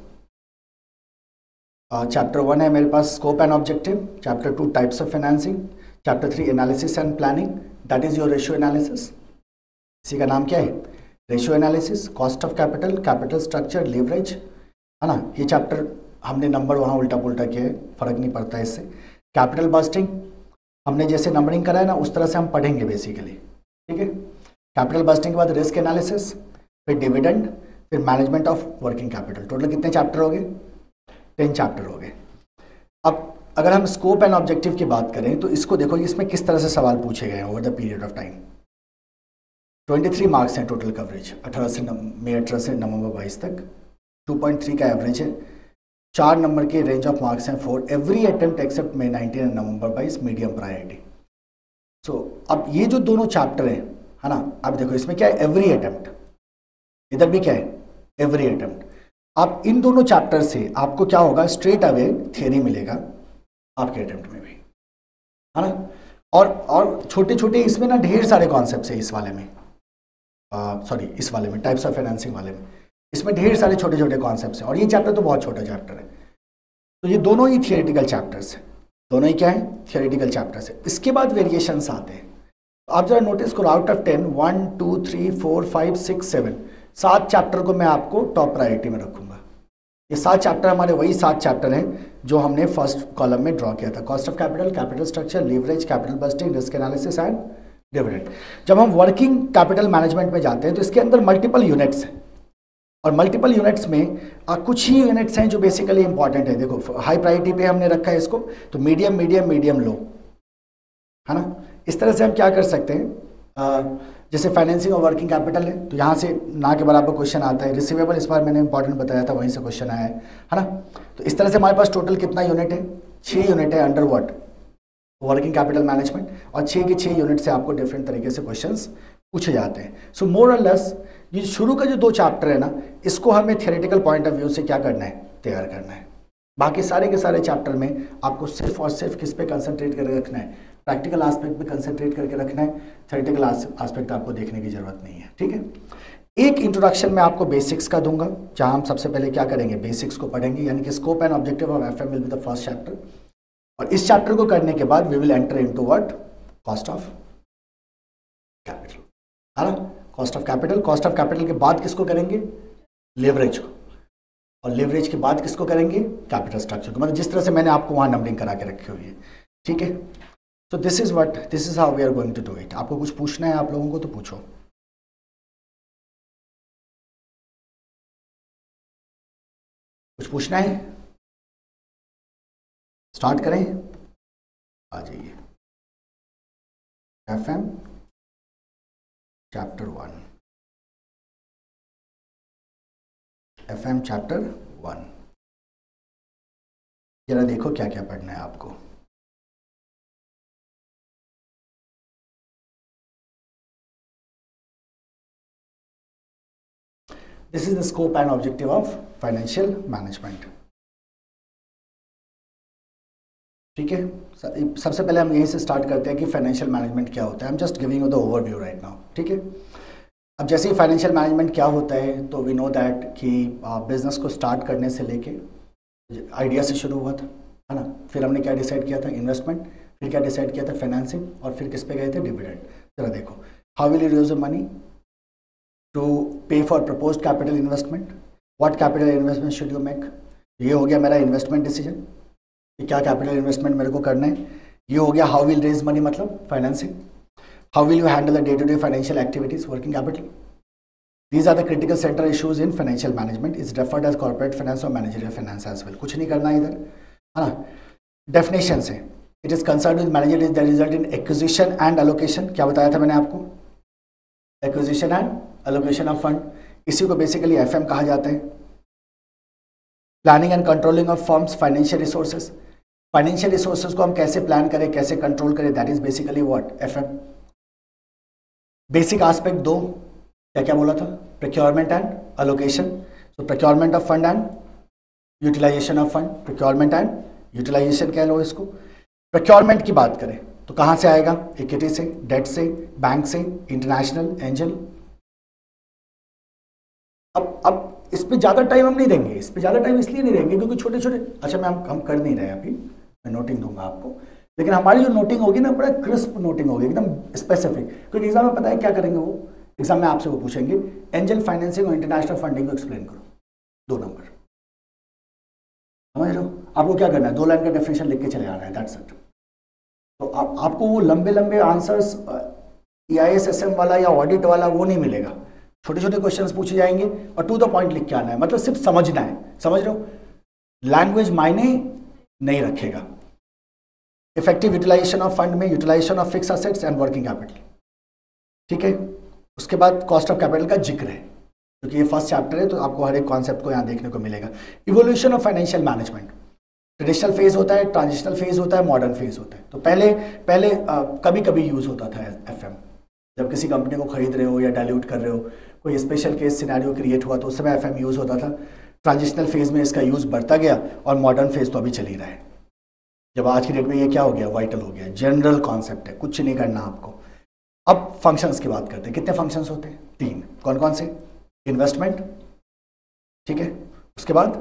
चैप्टर 1 है मेरे पास scope and objective, chapter 2 types of financing, chapter 3 analysis and planning, that is your ratio analysis. इसी का नाम क्या है? Ratio analysis, cost of capital, capital structure, leverage, है ना? ये चैप्टर हमने नंबर वहाँ उल्टा पुल्टा किया है, फर्क नहीं पड़ता है इससे। कैपिटल बस्टिंग हमने जैसे नंबरिंग करा है ना, उस तरह से हम पढ़ेंगे बेसिकली, ठीक है? कैपिटल बस्टिंग के बाद रिस्क एनालिसिस, फिर डिविडेंड, फिर management of working capital. Total कितने चैप्टर हो गए? 10 चैप्टर हो गए। अब अगर हम स्कोप एंड ऑब्जेक्टिव की बात करें तो इसको देखो, इसमें किस तरह से सवाल पूछे गए हैं over the period of time. 23 marks हैं टोटल कवरेज, मई 18 से नवंबर 22 तक। 2.3 का एवरेज है, 4 नंबर के रेंज ऑफ मार्क्स हैं for every attempt except May 19 and November 22, medium priority. So अब ये जो दोनों चैप्टर हैं, है ना, अब देखो इसमें क्या है, एवरी अटेम्प्ट, इधर भी क्या है, एवरी अटेम्प्ट। आप इन दोनों चैप्टर से आपको क्या होगा, स्ट्रेट अवे थियरी मिलेगा आपके अटेम्प्ट में भी, है ना? और छोटे छोटे इसमें ना ढेर सारे कॉन्सेप्ट्स है इस वाले में, सॉरी इस वाले में टाइप्स ऑफ फाइनेंसिंग वाले में, इसमें ढेर सारे छोटे छोटे कॉन्सेप्ट्स हैं, और ये चैप्टर तो बहुत छोटा चैप्टर है। तो ये दोनों ही थियोरेटिकल चैप्टर्स हैं, दोनों ही क्या है, थियोरेटिकल चैप्टर्स है। इसके बाद वेरिएशंस आते हैं। तो आप जरा नोटिस करो, आउट ऑफ 10 1 2 3 4 5 6 7 7 चैप्टर को मैं आपको टॉप प्रायोरिटी में रखूंगा। ये 7 चैप्टर हमारे वही 7 चैप्टर हैं जो हमने फर्स्ट कॉलम में ड्रॉ किया था, cost of capital, capital structure, leverage, capital budgeting, risk analysis and dividend. जब हम वर्किंग कैपिटल मैनेजमेंट में जाते हैं तो इसके अंदर मल्टीपल यूनिट्स हैं, और मल्टीपल यूनिट्स में कुछ ही यूनिट्स हैं जो बेसिकली इंपॉर्टेंट है। देखो हाई प्रायोरिटी पे हमने रखा है इसको, तो मीडियम मीडियम मीडियम लो, है ना। इस तरह से हम क्या कर सकते हैं, जैसे फाइनेंसिंग और वर्किंग कैपिटल है तो यहाँ से ना के बराबर क्वेश्चन आता है। रिसीवेबल इस बार मैंने इंपॉर्टेंट बताया था, वहीं से क्वेश्चन आया है ना। तो इस तरह से हमारे पास टोटल कितना यूनिट है, 6 यूनिट है under what, working capital management, और 6 के 6 यूनिट से आपको डिफरेंट तरीके से क्वेश्चंस पूछे जाते हैं। सो मोर और लेस ये शुरू का जो 2 चैप्टर है ना, इसको हमें थियोरेटिकल पॉइंट ऑफ व्यू से क्या करना है, तैयार करना है। बाकी सारे के सारे चैप्टर में आपको सिर्फ और सिर्फ किस पे कंसंट्रेट करके रखना है, प्रैक्टिकल एस्पेक्ट पे कंसंट्रेट करके रखना है। थियोरेटिकल एस्पेक्ट आपको देखने की जरूरत नहीं है, ठीक है। एक इंट्रोडक्शन में आपको बेसिक्स का दूंगा, जहां हम सबसे पहले क्या करेंगे, बेसिक्स को पढ़ेंगे, यानी कि scope and objective of FM will be the first chapter. और इस चैप्टर को करने के बाद we will enter into what, cost of capital, है ना। Cost of capital, cost of capital के बाद किसको करेंगे, लेवरेज को, और लेवरेज के बाद किसको करेंगे, कैपिटल स्ट्रक्चर को, मतलब जिस तरह से मैंने आपको वहां नंबरिंग करा के रखी हुई है, ठीक है। So this is how we are going to do it. आपको कुछ पूछना है आप लोगों को तो पूछो, कुछ पूछना है, स्टार्ट करें, आ जाइए। एफएम चैप्टर 1, एफएम चैप्टर 1, जरा देखो क्या क्या पढ़ना है आपको। This is the scope and objective of financial management, ठीक है। सबसे पहले हम यहीं से स्टार्ट करते हैं कि फाइनेंशियल मैनेजमेंट क्या होता है। I am just giving you the overview right now, ठीक है। अब जैसे ही फाइनेंशियल मैनेजमेंट क्या होता है, तो वी नो दैट कि बिजनेस को स्टार्ट करने से लेके आइडिया से शुरू हुआ था, है ना। फिर हमने क्या डिसाइड किया था, इन्वेस्टमेंट, फिर क्या डिसाइड किया था, फाइनेंसिंग, और फिर किस पे गए थे, डिविडेंड। जरा देखो, how will you use the money to pay for proposed capital investment, what capital investment should you make. ये हो गया मेरा इन्वेस्टमेंट डिसीजन कि क्या कैपिटल इन्वेस्टमेंट मेरे को करना है। ये हो गया हाउ विल रेज मनी, मतलब financing. How will you handle the day to day financial activities, working capital. These are the critical center issues in financial management. Is referred as corporate finance or managerial finance as well. कुछ नहीं करना इधर, है ना। Definition से it is concerned with managerial that result in acquisition and allocation. क्या बताया था मैंने आपको, acquisition and allocation of fund. इसी को basically FM कहा जाता है। Planning and controlling of firms financial resources. Financial resources को हम कैसे प्लान करें, कैसे कंट्रोल करें, that is basically what, FM. Basic aspect दो, क्या क्या बोला था, procurement and allocation. So procurement of fund and utilisation of fund, procurement and utilisation कह लो इसको। प्रोक्योरमेंट की बात करें तो कहाँ से आएगा, इक्विटी से, डेट से, बैंक से, इंटरनेशनल, एंजल। अब इस पे ज़्यादा टाइम हम नहीं देंगे, इस पे ज़्यादा टाइम इसलिए नहीं देंगे क्योंकि छोटे छोटे, अच्छा मैं हम कर नहीं रहे अभी, मैं नोटिंग दूंगा आपको, लेकिन हमारी जो नोटिंग होगी ना, बड़ा क्रिस्प नोटिंग होगी, एकदम स्पेसिफिक, क्योंकि एग्जाम में पता है क्या करेंगे वो, एग्जाम में आपसे वो पूछेंगे एंजल फाइनेंसिंग और इंटरनेशनल फंडिंग को एक्सप्लेन करो, 2 नंबर, समझ रहे हो। आपको क्या करना है, 2 लाइन का डेफिनेशन लिख के चले आना है, दैट्स इट। तो आपको वो लंबे लंबे आंसर्स EIS SM वाला या ऑडिट वाला वो नहीं मिलेगा, छोटे छोटे क्वेश्चंस पूछे जाएंगे और टू द पॉइंट लिख के आना है, मतलब सिर्फ समझना है, समझ रहे हो। लैंग्वेज मायने नहीं रखेगा। इफेक्टिव यूटिलाइजेशन ऑफ फंड में utilisation of fix assets and working capital, ठीक है। उसके बाद कॉस्ट ऑफ कैपिटल का जिक्र है, क्योंकि ये फर्स्ट चैप्टर है तो आपको हर एक कॉन्सेप्ट को यहाँ देखने को मिलेगा। Evolution of financial management, traditional phase होता है, ट्रांजिशनल फेज होता है, मॉडर्न फेज होता है। तो पहले कभी कभी यूज होता था FM, जब किसी कंपनी को खरीद रहे हो या डाइल्यूट कर रहे हो, कोई स्पेशल केस सिनेरियो क्रिएट हुआ तो उस समय FM यूज होता था। ट्रांजिशनल फेज में इसका यूज बढ़ता गया और मॉडर्न फेज तो अभी चल ही रहा है। जब आज की डेट में ये क्या हो गया, वाइटल हो गया, जनरल कॉन्सेप्ट है, कुछ नहीं करना आपको। अब फंक्शंस की बात करते हैं, कितने फंक्शंस होते हैं, 3, कौन कौन से, इन्वेस्टमेंट, ठीक है, उसके बाद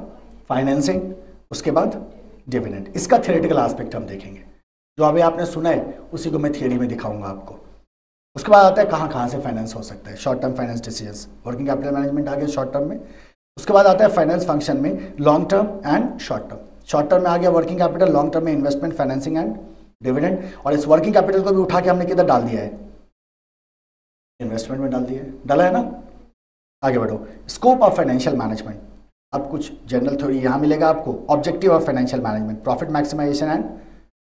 फाइनेंसिंग, उसके बाद डिविडेंड। इसका थियोरेटिकल एस्पेक्ट हम देखेंगे, जो अभी आपने सुना है उसी को मैं थियोरी में दिखाऊंगा आपको। उसके बाद आता है कहाँ कहाँ से फाइनेंस हो सकता है, short term finance decisions, working capital management आ गया शॉर्ट टर्म में। उसके बाद आता है फाइनेंस फंक्शन में long term and short term. Short term में आ गया वर्किंग कैपिटल, लॉन्ग टर्म में इन्वेस्टमेंट, फाइनेंसिंग एंड डिविडेंड। और इस वर्किंग कैपिटल को भी उठा के हमने किधर डाल दिया है, इन्वेस्टमेंट में डाल दिया है, डाला है ना। आगे बढ़ो। स्कोप ऑफ फाइनेंशियल मैनेजमेंट, अब कुछ जनरल थ्योरी यहाँ मिलेगा आपको। Objective of financial management, profit maximization and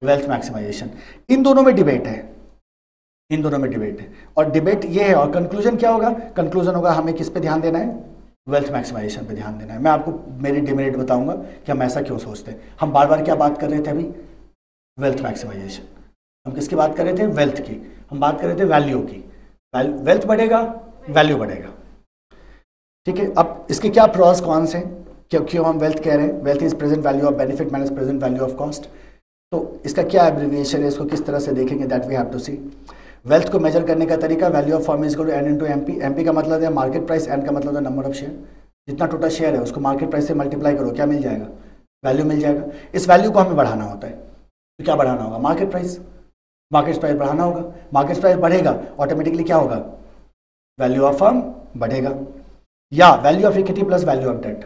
wealth maximization. इन दोनों में डिबेट है, इन दोनों में डिबेट है, और डिबेट ये है, और कंक्लूजन क्या होगा? कंक्लूजन होगा हमें किस पे ध्यान देना है? वेल्थ मैक्सिमाइजेशन पे ध्यान देना है। मैं आपको मेरी डिमेरिट बताऊंगा कि हम ऐसा क्यों सोचते हैं। हम बार बार क्या बात कर रहे थे अभी? Wealth maximisation. हम किसकी बात कर रहे थे? वेल्थ की। हम बात कर रहे थे वैल्यू की। वेल्थ बढ़ेगा, वैल्यू बढ़ेगा, ठीक है। अब इसके क्या प्रॉस कॉन्स हैं, क्यों हम वेल्थ कह रहे हैं? Wealth is present value of benefit minus present value of cost. तो इसका क्या एब्रिविएशन है, इसको किस तरह से देखेंगे, that we have to see. Wealth को मेजर करने का तरीका, value of firm is equal to N into MP. MP का मतलब है मार्केट प्राइस, एन का मतलब है नंबर ऑफ शेयर। जितना टोटल शेयर है उसको मार्केट प्राइस से मल्टीप्लाई करो, क्या मिल जाएगा? वैल्यू मिल जाएगा। इस वैल्यू को हमें बढ़ाना होता है, तो क्या बढ़ाना होगा? Market price. मार्केट प्राइस बढ़ाना होगा, मार्केट प्राइस बढ़ेगा, ऑटोमेटिकली क्या होगा? वैल्यू ऑफ फर्म बढ़ेगा। या value of equity plus value of debt.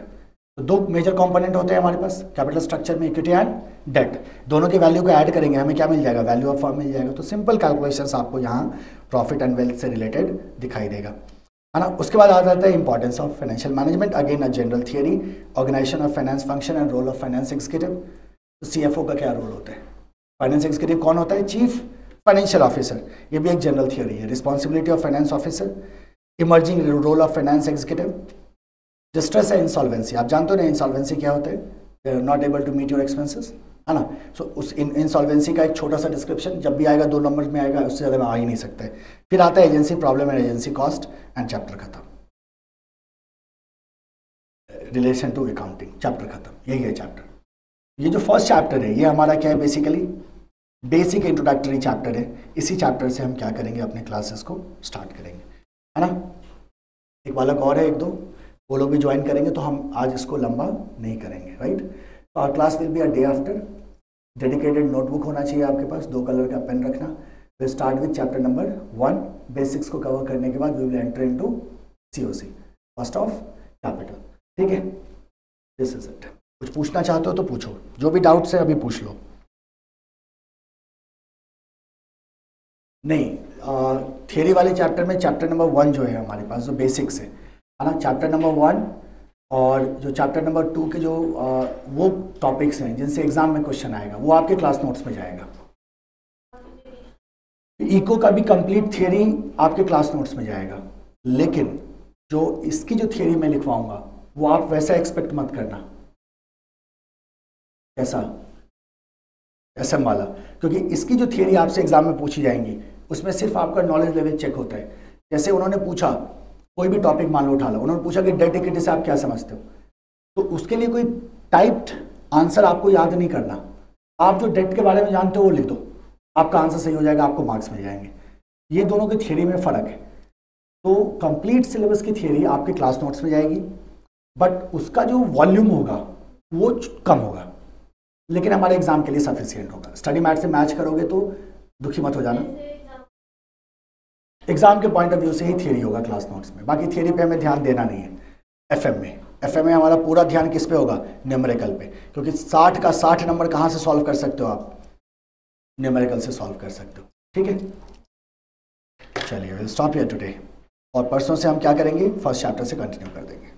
तो दो मेजर कंपोनेंट होते हैं हमारे पास कैपिटल स्ट्रक्चर में, इक्विटी एंड डेट। दोनों की वैल्यू को ऐड करेंगे, हमें क्या मिल जाएगा? वैल्यू ऑफ फर्म मिल जाएगा। तो सिंपल कैलकुलेशंस आपको यहाँ प्रॉफिट एंड वेल्थ से रिलेटेड दिखाई देगा, है ना। उसके बाद आ जाता है importance of financial management, again a general theory, organization of finance function and role of finance executive. तो सीएफओ का क्या रोल होता है? फाइनेंस एग्जीक्यूटिव कौन होता है? Chief financial officer. ये भी एक जनरल थियरी है। Responsibility of finance officer, emerging role of finance executive, distress है इंसॉल्वेंसी। आप जानते हो ना इंसॉल्वेंसी क्या होता है? Not able to meet your expenses, है ना। सो उस इंसॉल्वेंसी का एक छोटा सा डिस्क्रिप्शन जब भी आएगा 2 नंबर में आएगा, उससे ज़्यादा में आ ही नहीं सकता है। फिर आता है agency problem and agency cost and chapter खत्म। रिलेशन टू अकाउंटिंग चैप्टर खत्म, यही है चैप्टर। ये जो फर्स्ट चैप्टर है ये हमारा क्या है? बेसिकली बेसिक इंट्रोडक्टरी चैप्टर है। इसी चैप्टर से हम क्या करेंगे? अपने क्लासेस को स्टार्ट करेंगे, है ना। एक बालक और है, एक दो, वो लोग भी ज्वाइन करेंगे, तो हम आज इसको लंबा नहीं करेंगे, राइट। तो our class will be a day after. Dedicated notebook होना चाहिए आपके पास, 2 कलर का पेन रखना। Will start with chapter number 1। Basics को कवर करने के बाद we will enter into COC, cost of capital, ठीक है। This is it. कुछ पूछना चाहते हो तो पूछो, जो भी डाउट्स है अभी पूछ लो। नहीं, थियरी वाले चैप्टर में चैप्टर नंबर 1 जो है हमारे पास, जो बेसिक्स है ना, चैप्टर नंबर 1 और जो चैप्टर नंबर 2 के जो वो टॉपिक्स हैं जिनसे एग्जाम में क्वेश्चन आएगा, वो आपके क्लास नोट्स में जाएगा। इको का भी कंप्लीट थियरी आपके क्लास नोट्स में जाएगा, लेकिन जो इसकी जो थियरी मैं लिखवाऊंगा वो आप वैसा एक्सपेक्ट मत करना। कैसा? एसएम वाला, क्योंकि इसकी जो थियरी आपसे एग्जाम में पूछी जाएंगी उसमें सिर्फ आपका नॉलेज लेवल चेक होता है। जैसे उन्होंने पूछा, कोई भी टॉपिक मान लो उठा लो, उन्होंने पूछा कि डेट इक्विटी से आप क्या समझते हो, तो उसके लिए कोई टाइप्ड आंसर आपको याद नहीं करना। आप जो डेट के बारे में जानते हो वो लिख दो, आपका आंसर सही हो जाएगा, आपको मार्क्स मिल जाएंगे। ये दोनों की थियरी में फ़र्क है। तो कंप्लीट सिलेबस की थियरी आपके क्लास नोट्स में जाएगी, बट उसका जो वॉल्यूम होगा वो कम होगा, लेकिन हमारे एग्जाम के लिए सफिशियंट होगा। स्टडी मैट से मैच करोगे तो दुखी मत हो जाना। एग्जाम के पॉइंट ऑफ व्यू से ही थियरी होगा क्लास नोट्स में, बाकी थियरी पे हमें ध्यान देना नहीं है। एफएम में हमारा पूरा ध्यान किस पे होगा? न्यूमेरिकल पे, क्योंकि 60 का 60 नंबर कहाँ से सॉल्व कर सकते हो आप? न्यूमेरिकल से सॉल्व कर सकते हो, ठीक है। चलिए विल स्टॉप हियर टुडे, और परसों से हम क्या करेंगे? फर्स्ट चैप्टर से कंटिन्यू कर देंगे।